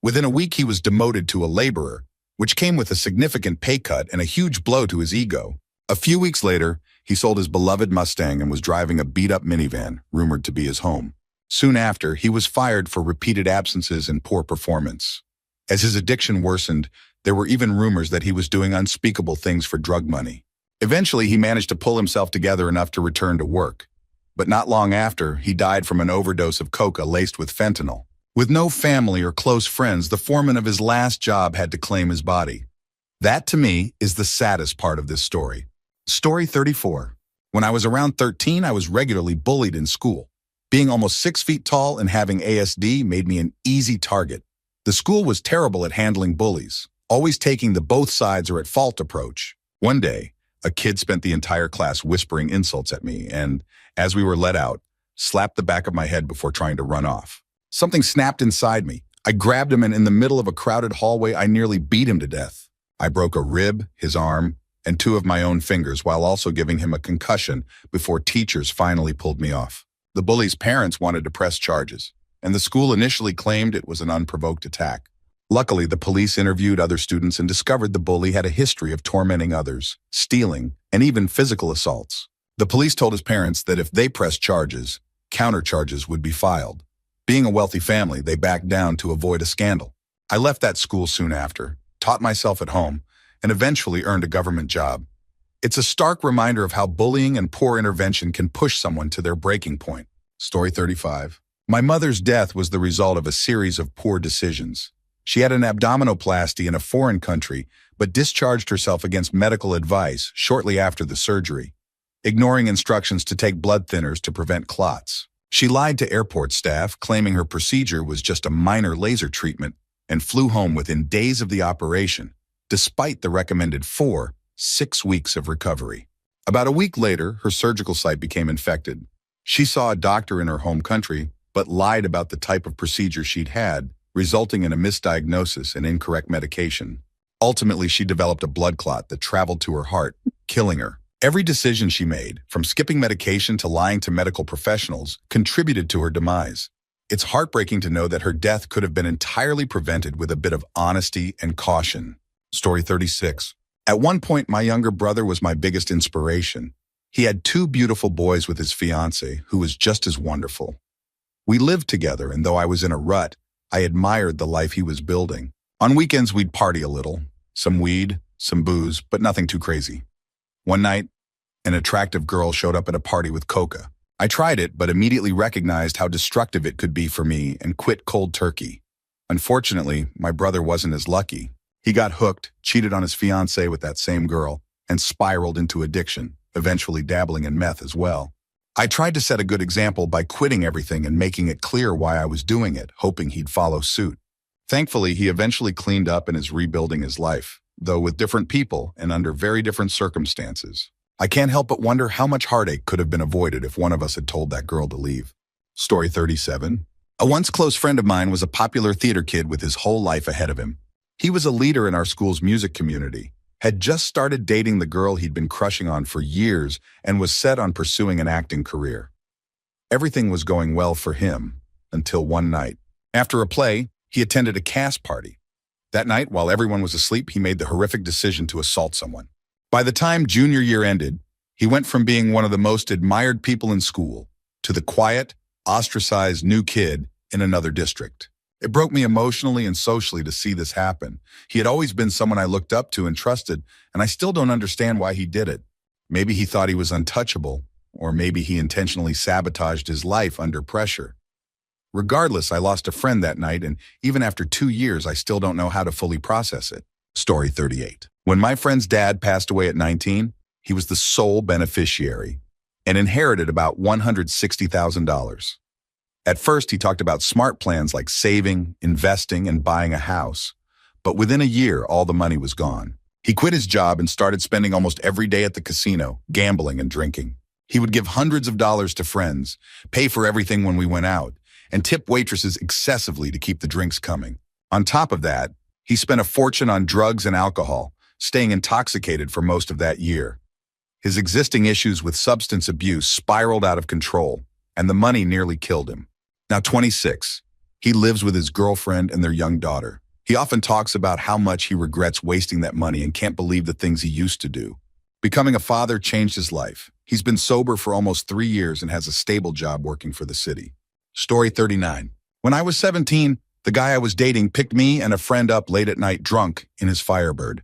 Speaker 1: Within a week, he was demoted to a laborer, which came with a significant pay cut and a huge blow to his ego. A few weeks later, he sold his beloved Mustang and was driving a beat-up minivan, rumored to be his home. Soon after, he was fired for repeated absences and poor performance. As his addiction worsened, there were even rumors that he was doing unspeakable things for drug money. Eventually, he managed to pull himself together enough to return to work. But not long after, he died from an overdose of coca laced with fentanyl. With no family or close friends, the foreman of his last job had to claim his body. That, to me, is the saddest part of this story. Story 34. When I was around 13, I was regularly bullied in school. Being almost 6 feet tall and having ASD made me an easy target. The school was terrible at handling bullies, always taking the both sides are at fault approach. One day, a kid spent the entire class whispering insults at me, and as we were let out, slapped the back of my head before trying to run off. Something snapped inside me. I grabbed him, and in the middle of a crowded hallway, I nearly beat him to death. I broke a rib, his arm, and two of my own fingers while also giving him a concussion before teachers finally pulled me off. The bully's parents wanted to press charges, and the school initially claimed it was an unprovoked attack. Luckily, the police interviewed other students and discovered the bully had a history of tormenting others, stealing, and even physical assaults. The police told his parents that if they pressed charges, countercharges would be filed. Being a wealthy family, they backed down to avoid a scandal. I left that school soon after, taught myself at home, and eventually earned a government job. It's a stark reminder of how bullying and poor intervention can push someone to their breaking point. Story 35. My mother's death was the result of a series of poor decisions. She had an abdominoplasty in a foreign country, but discharged herself against medical advice shortly after the surgery, ignoring instructions to take blood thinners to prevent clots. She lied to airport staff, claiming her procedure was just a minor laser treatment, and flew home within days of the operation, despite the recommended 4-6 weeks of recovery. About a week later, her surgical site became infected. She saw a doctor in her home country, but lied about the type of procedure she'd had, resulting in a misdiagnosis and incorrect medication. Ultimately, she developed a blood clot that traveled to her heart, killing her. Every decision she made, from skipping medication to lying to medical professionals, contributed to her demise. It's heartbreaking to know that her death could have been entirely prevented with a bit of honesty and caution. Story 36. At one point, my younger brother was my biggest inspiration. He had 2 beautiful boys with his fiancée, who was just as wonderful. We lived together, and though I was in a rut, I admired the life he was building. On weekends, we'd party a little. Some weed, some booze, but nothing too crazy. One night, an attractive girl showed up at a party with coca. I tried it, but immediately recognized how destructive it could be for me and quit cold turkey. Unfortunately, my brother wasn't as lucky. He got hooked, cheated on his fiancée with that same girl, and spiraled into addiction, eventually dabbling in meth as well. I tried to set a good example by quitting everything and making it clear why I was doing it, hoping he'd follow suit. Thankfully, he eventually cleaned up and is rebuilding his life, though with different people and under very different circumstances. I can't help but wonder how much heartache could have been avoided if one of us had told that girl to leave. Story 37. A once close friend of mine was a popular theater kid with his whole life ahead of him. He was a leader in our school's music community, had just started dating the girl he'd been crushing on for years, and was set on pursuing an acting career. Everything was going well for him, until one night. After a play, he attended a cast party. That night, while everyone was asleep, he made the horrific decision to assault someone. By the time junior year ended, he went from being one of the most admired people in school to the quiet, ostracized new kid in another district. It broke me emotionally and socially to see this happen. He had always been someone I looked up to and trusted, and I still don't understand why he did it. Maybe he thought he was untouchable, or maybe he intentionally sabotaged his life under pressure. Regardless, I lost a friend that night, and even after 2 years, I still don't know how to fully process it. Story 38. When my friend's dad passed away at 19, he was the sole beneficiary and inherited about $160,000. At first, he talked about smart plans like saving, investing, and buying a house. But within a year, all the money was gone. He quit his job and started spending almost every day at the casino, gambling and drinking. He would give hundreds of dollars to friends, pay for everything when we went out, and tip waitresses excessively to keep the drinks coming. On top of that, he spent a fortune on drugs and alcohol, staying intoxicated for most of that year. His existing issues with substance abuse spiraled out of control, and the money nearly killed him. Now 26, he lives with his girlfriend and their young daughter. He often talks about how much he regrets wasting that money and can't believe the things he used to do. Becoming a father changed his life. He's been sober for almost 3 years and has a stable job working for the city. Story 39. When I was 17, the guy I was dating picked me and a friend up late at night drunk in his Firebird.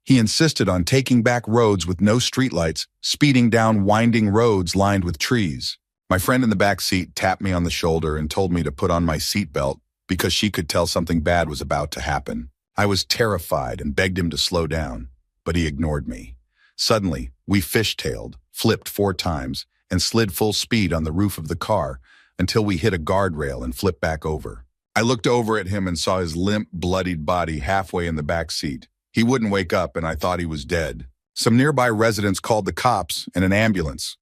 Speaker 1: He insisted on taking back roads with no streetlights, speeding down winding roads lined with trees. My friend in the back seat tapped me on the shoulder and told me to put on my seatbelt because she could tell something bad was about to happen. I was terrified and begged him to slow down, but he ignored me. Suddenly, we fishtailed, flipped 4 times, and slid full speed on the roof of the car until we hit a guardrail and flipped back over. I looked over at him and saw his limp, bloodied body halfway in the back seat. He wouldn't wake up, and I thought he was dead. Some nearby residents called the cops and an ambulance.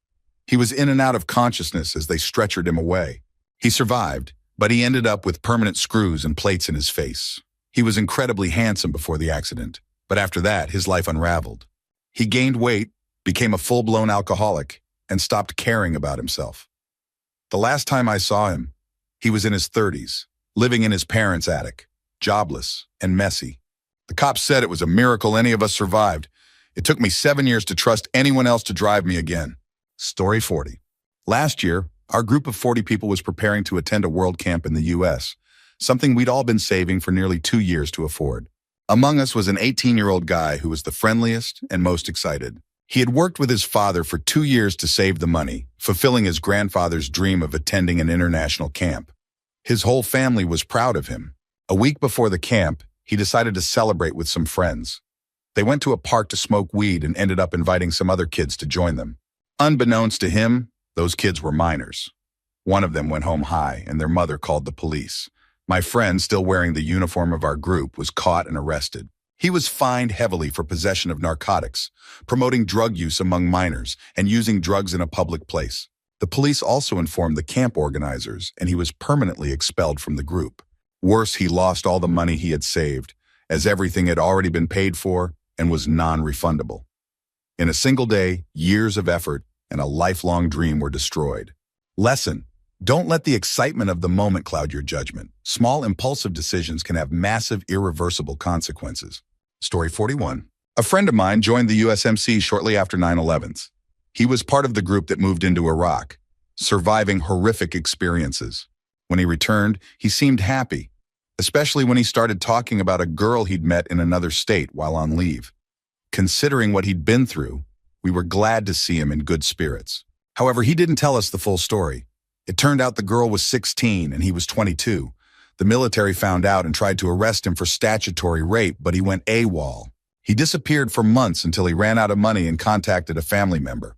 Speaker 1: He was in and out of consciousness as they stretchered him away. He survived, but he ended up with permanent screws and plates in his face. He was incredibly handsome before the accident, but after that, his life unraveled. He gained weight, became a full-blown alcoholic, and stopped caring about himself. The last time I saw him, he was in his 30s, living in his parents' attic, jobless and messy. The cops said it was a miracle any of us survived. It took me 7 years to trust anyone else to drive me again. Story 40. Last year, our group of 40 people was preparing to attend a world camp in the U.S., something we'd all been saving for nearly 2 years to afford. Among us was an 18-year-old guy who was the friendliest and most excited. He had worked with his father for 2 years to save the money, fulfilling his grandfather's dream of attending an international camp. His whole family was proud of him. A week before the camp, he decided to celebrate with some friends. They went to a park to smoke weed and ended up inviting some other kids to join them. Unbeknownst to him, those kids were minors. One of them went home high, and their mother called the police. My friend, still wearing the uniform of our group, was caught and arrested. He was fined heavily for possession of narcotics, promoting drug use among minors, and using drugs in a public place. The police also informed the camp organizers, and he was permanently expelled from the group. Worse, he lost all the money he had saved, as everything had already been paid for and was non-refundable. In a single day, years of effort and a lifelong dream were destroyed. Lesson: don't let the excitement of the moment cloud your judgment. Small, impulsive decisions can have massive, irreversible consequences. Story 41. A friend of mine joined the USMC shortly after 9/11. He was part of the group that moved into Iraq, surviving horrific experiences. When he returned, he seemed happy, especially when he started talking about a girl he'd met in another state while on leave. Considering what he'd been through, we were glad to see him in good spirits. However, he didn't tell us the full story. It turned out the girl was 16 and he was 22. The military found out and tried to arrest him for statutory rape, but he went AWOL. He disappeared for months until he ran out of money and contacted a family member.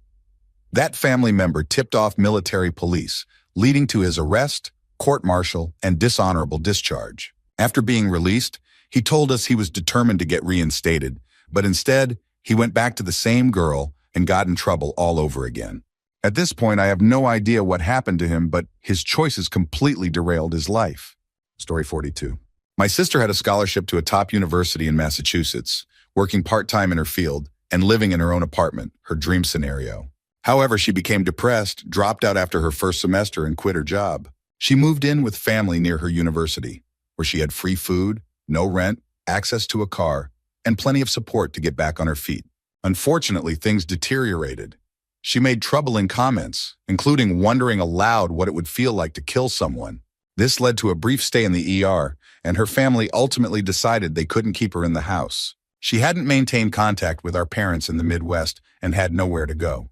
Speaker 1: That family member tipped off military police, leading to his arrest, court-martial, and dishonorable discharge. After being released, he told us he was determined to get reinstated, but instead, he went back to the same girl and got in trouble all over again. At this point, I have no idea what happened to him, but his choices completely derailed his life. Story 42. My sister had a scholarship to a top university in Massachusetts, working part-time in her field and living in her own apartment, her dream scenario. However, she became depressed, dropped out after her first semester, and quit her job. She moved in with family near her university, where she had free food, no rent, access to a car, and plenty of support to get back on her feet. Unfortunately, things deteriorated. She made troubling comments, including wondering aloud what it would feel like to kill someone. This led to a brief stay in the ER, and her family ultimately decided they couldn't keep her in the house. She hadn't maintained contact with our parents in the Midwest and had nowhere to go.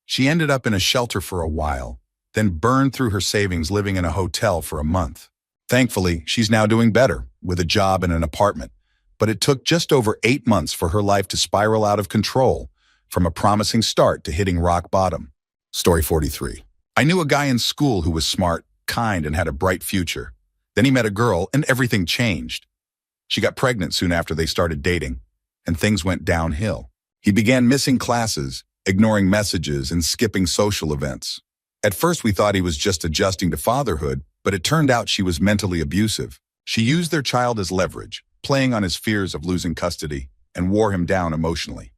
Speaker 1: She ended up in a shelter for a while, then burned through her savings living in a hotel for a month. Thankfully, she's now doing better, with a job and an apartment. But it took just over 8 months for her life to spiral out of control, from a promising start to hitting rock bottom. Story 43. I knew a guy in school who was smart, kind, and had a bright future. Then he met a girl, and everything changed. She got pregnant soon after they started dating, and things went downhill. He began missing classes, ignoring messages, and skipping social events. At first, we thought he was just adjusting to fatherhood, but it turned out she was mentally abusive. She used their child as leverage, playing on his fears of losing custody, and wore him down emotionally.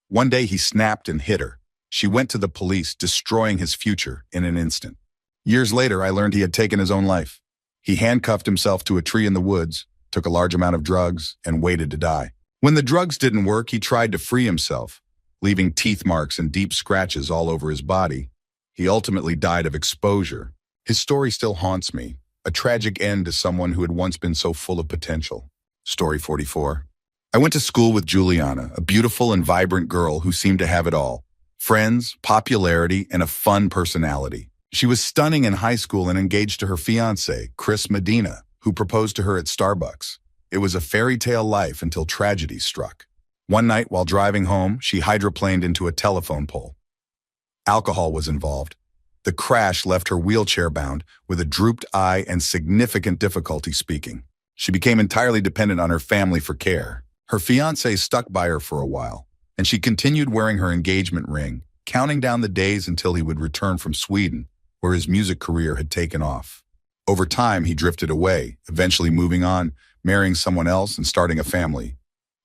Speaker 1: One day he snapped and hit her. She went to the police, destroying his future in an instant. Years later, I learned he had taken his own life. He handcuffed himself to a tree in the woods, took a large amount of drugs, and waited to die. When the drugs didn't work, he tried to free himself, leaving teeth marks and deep scratches all over his body. He ultimately died of exposure. His story still haunts me, a tragic end to someone who had once been so full of potential. Story 44. I went to school with Juliana, a beautiful and vibrant girl who seemed to have it all: friends, popularity, and a fun personality. She was stunning in high school and engaged to her fiancé, Chris Medina, who proposed to her at Starbucks. It was a fairy tale life until tragedy struck. One night, while driving home, she hydroplaned into a telephone pole. Alcohol was involved. The crash left her wheelchair-bound, with a drooped eye and significant difficulty speaking. She became entirely dependent on her family for care. Her fiancé stuck by her for a while, and she continued wearing her engagement ring, counting down the days until he would return from Sweden, where his music career had taken off. Over time, he drifted away, eventually moving on, marrying someone else and starting a family.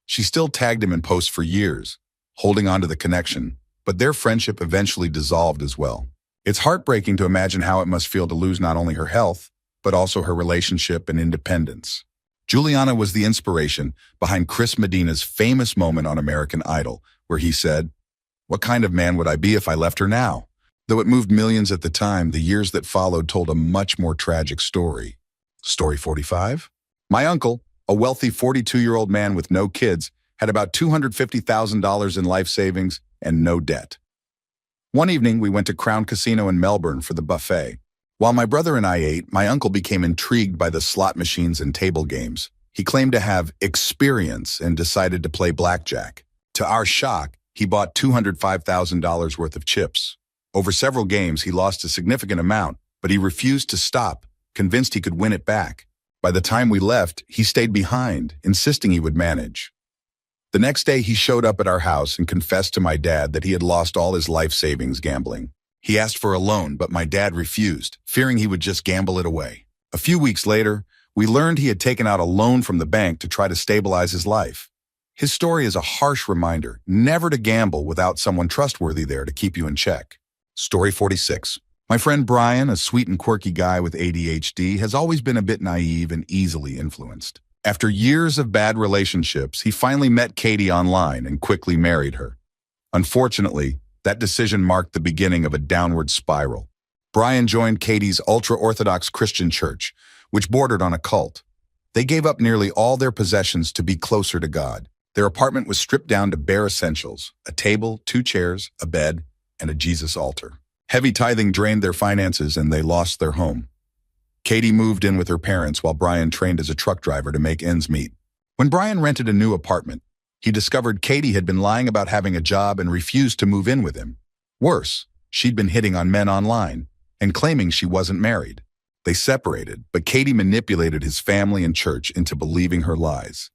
Speaker 1: She still tagged him in posts for years, holding on to the connection, but their friendship eventually dissolved as well. It's heartbreaking to imagine how it must feel to lose not only her health, but also her relationship and independence. Juliana was the inspiration behind Chris Medina's famous moment on American Idol, where he said, "What kind of man would I be if I left her now?" Though it moved millions at the time, the years that followed told a much more tragic story. Story 45? My uncle, a wealthy 42-year-old man with no kids, had about $250,000 in life savings and no debt. One evening, we went to Crown Casino in Melbourne for the buffet. While my brother and I ate, my uncle became intrigued by the slot machines and table games. He claimed to have experience and decided to play blackjack. To our shock, he bought $205,000 worth of chips. Over several games, he lost a significant amount, but he refused to stop, convinced he could win it back. By the time we left, he stayed behind, insisting he would manage. The next day, he showed up at our house and confessed to my dad that he had lost all his life savings gambling. He asked for a loan, but my dad refused, fearing he would just gamble it away. A few weeks later, we learned he had taken out a loan from the bank to try to stabilize his life. His story is a harsh reminder, never to gamble without someone trustworthy there to keep you in check. Story 46. My friend Brian, a sweet and quirky guy with ADHD, has always been a bit naive and easily influenced. After years of bad relationships, he finally met Katie online and quickly married her. Unfortunately, that decision marked the beginning of a downward spiral. Brian joined Katie's ultra-Orthodox Christian church, which bordered on a cult. They gave up nearly all their possessions to be closer to God. Their apartment was stripped down to bare essentials: a table, 2 chairs, a bed, and a Jesus altar. Heavy tithing drained their finances and they lost their home. Katie moved in with her parents while Brian trained as a truck driver to make ends meet. When Brian rented a new apartment, he discovered Katie had been lying about having a job and refused to move in with him. Worse, she'd been hitting on men online and claiming she wasn't married. They separated, but Katie manipulated his family and church into believing her lies,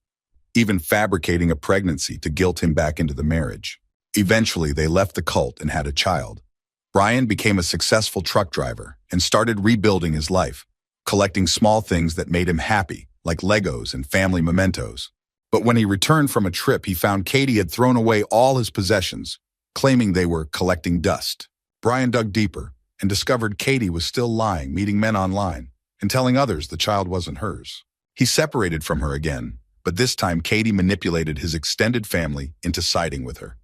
Speaker 1: even fabricating a pregnancy to guilt him back into the marriage. Eventually, they left the cult and had a child. Brian became a successful truck driver and started rebuilding his life, collecting small things that made him happy, like Legos and family mementos. But when he returned from a trip, he found Katie had thrown away all his possessions, claiming they were collecting dust. Brian dug deeper and discovered Katie was still lying, meeting men online, and telling others the child wasn't hers. He separated from her again, but this time Katie manipulated his extended family into siding with her.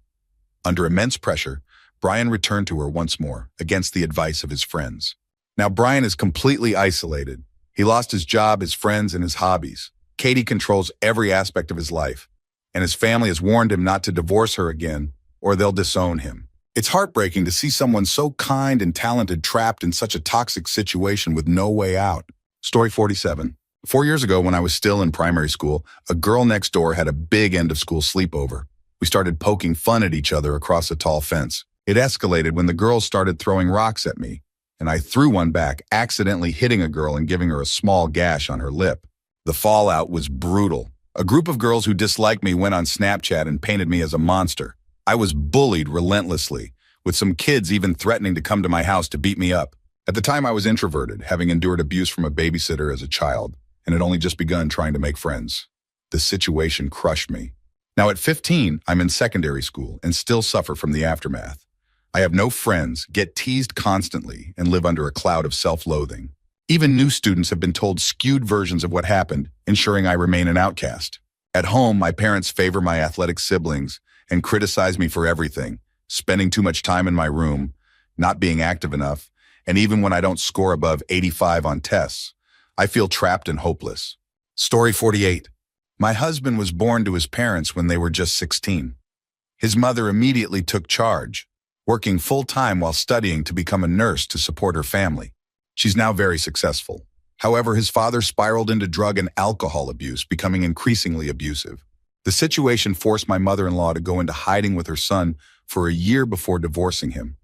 Speaker 1: Under immense pressure, Brian returned to her once more, against the advice of his friends. Now Brian is completely isolated. He lost his job, his friends, and his hobbies. Katie controls every aspect of his life, and his family has warned him not to divorce her again, or they'll disown him. It's heartbreaking to see someone so kind and talented trapped in such a toxic situation with no way out. Story 47. 4 years ago, when I was still in primary school, a girl next door had a big end-of-school sleepover. We started poking fun at each other across a tall fence. It escalated when the girls started throwing rocks at me, and I threw one back, accidentally hitting a girl and giving her a small gash on her lip. The fallout was brutal. A group of girls who disliked me went on Snapchat and painted me as a monster. I was bullied relentlessly, with some kids even threatening to come to my house to beat me up. At the time, I was introverted, having endured abuse from a babysitter as a child, and had only just begun trying to make friends. The situation crushed me. Now at 15, I'm in secondary school and still suffer from the aftermath. I have no friends, get teased constantly, and live under a cloud of self-loathing. Even new students have been told skewed versions of what happened, ensuring I remain an outcast. At home, my parents favor my athletic siblings and criticize me for everything, spending too much time in my room, not being active enough, and even when I don't score above 85 on tests, I feel trapped and hopeless. Story 48. My husband was born to his parents when they were just 16. His mother immediately took charge, working full-time while studying to become a nurse to support her family. She's now very successful. However, his father spiraled into drug and alcohol abuse, becoming increasingly abusive. The situation forced my mother-in-law to go into hiding with her son for a year before divorcing him.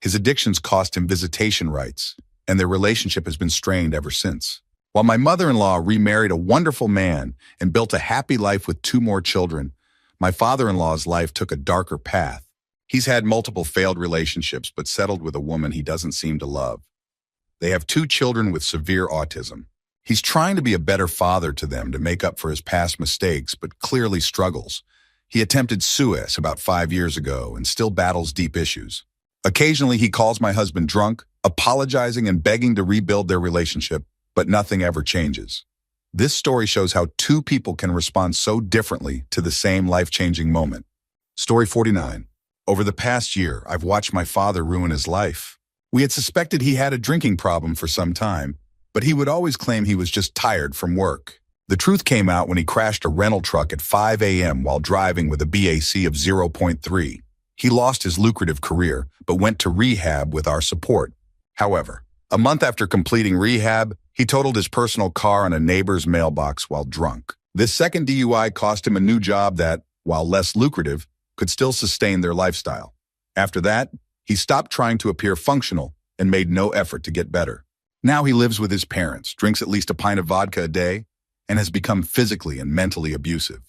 Speaker 1: His addictions cost him visitation rights, and their relationship has been strained ever since. While my mother-in-law remarried a wonderful man and built a happy life with 2 more children, my father-in-law's life took a darker path. He's had multiple failed relationships but settled with a woman he doesn't seem to love. They have 2 children with severe autism. He's trying to be a better father to them to make up for his past mistakes, but clearly struggles. He attempted suicide about 5 years ago and still battles deep issues. Occasionally, he calls my husband drunk, apologizing and begging to rebuild their relationship, but nothing ever changes. This story shows how 2 people can respond so differently to the same life-changing moment. Story 49. Over the past year, I've watched my father ruin his life. We had suspected he had a drinking problem for some time, but he would always claim he was just tired from work. The truth came out when he crashed a rental truck at 5 a.m. while driving with a BAC of 0.3. He lost his lucrative career, but went to rehab with our support. However, a month after completing rehab, he totaled his personal car on a neighbor's mailbox while drunk. This second DUI cost him a new job that, while less lucrative, could still sustain their lifestyle. After that, he stopped trying to appear functional and made no effort to get better. Now he lives with his parents, drinks at least a pint of vodka a day, and has become physically and mentally abusive.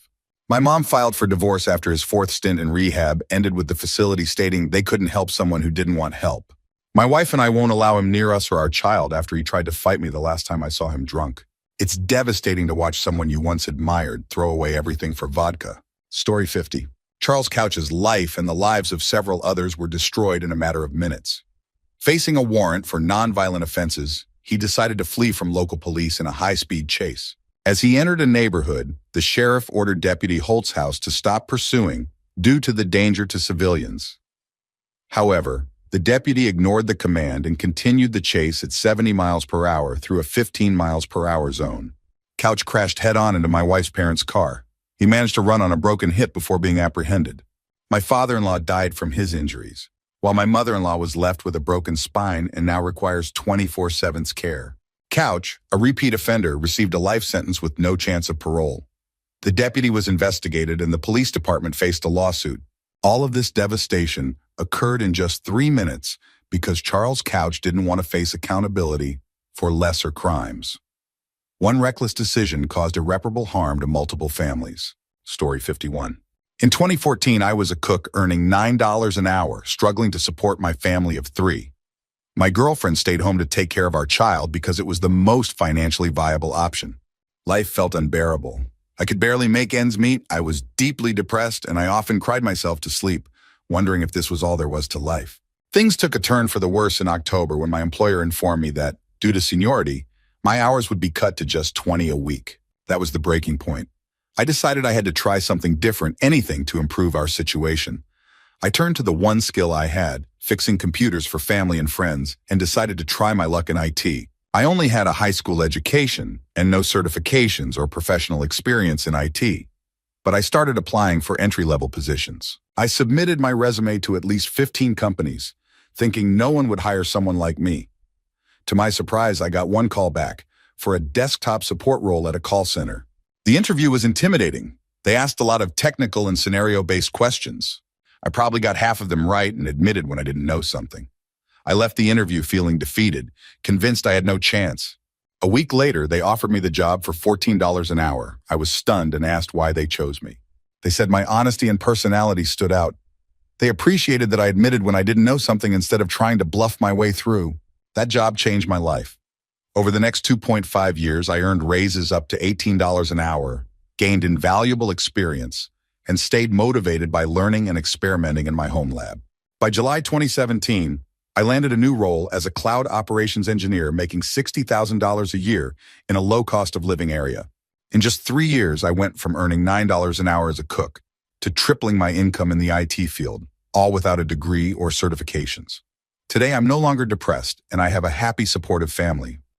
Speaker 1: My mom filed for divorce after his 4th stint in rehab ended with the facility stating they couldn't help someone who didn't want help. My wife and I won't allow him near us or our child after he tried to fight me the last time I saw him drunk. It's devastating to watch someone you once admired throw away everything for vodka. Story 50. Charles Couch's life and the lives of several others were destroyed in a matter of minutes. Facing a warrant for nonviolent offenses, he decided to flee from local police in a high-speed chase. As he entered a neighborhood, the sheriff ordered Deputy Holtzhaus to stop pursuing due to the danger to civilians. However, the deputy ignored the command and continued the chase at 70 miles per hour through a 15 miles per hour zone. Couch crashed head-on into my wife's parents' car. He managed to run on a broken hip before being apprehended. My father-in-law died from his injuries, while my mother-in-law was left with a broken spine and now requires 24/7 care. Couch, a repeat offender, received a life sentence with no chance of parole. The deputy was investigated and the police department faced a lawsuit. All of this devastation occurred in just 3 minutes because Charles Couch didn't want to face accountability for lesser crimes. One reckless decision caused irreparable harm to multiple families. Story 51. In 2014, I was a cook earning $9 an hour, struggling to support my family of 3. My girlfriend stayed home to take care of our child because it was the most financially viable option. Life felt unbearable. I could barely make ends meet, I was deeply depressed, and I often cried myself to sleep, wondering if this was all there was to life. Things took a turn for the worse in October when my employer informed me that, due to seniority, my hours would be cut to just 20 a week. That was the breaking point. I decided I had to try something different, anything to improve our situation. I turned to the one skill I had, fixing computers for family and friends, and decided to try my luck in IT. I only had a high school education and no certifications or professional experience in IT, but I started applying for entry-level positions. I submitted my resume to at least 15 companies, thinking no one would hire someone like me. To my surprise, I got one call back for a desktop support role at a call center. The interview was intimidating. They asked a lot of technical and scenario-based questions. I probably got half of them right and admitted when I didn't know something. I left the interview feeling defeated, convinced I had no chance. A week later, they offered me the job for $14 an hour. I was stunned and asked why they chose me. They said my honesty and personality stood out. They appreciated that I admitted when I didn't know something instead of trying to bluff my way through. That job changed my life. Over the next 2.5 years, I earned raises up to $18 an hour, gained invaluable experience, and stayed motivated by learning and experimenting in my home lab. By July 2017, I landed a new role as a cloud operations engineer making $60,000 a year in a low cost of living area. In just 3 years, I went from earning $9 an hour as a cook to tripling my income in the IT field, all without a degree or certifications. Today, I'm no longer depressed, and I have a happy, supportive family.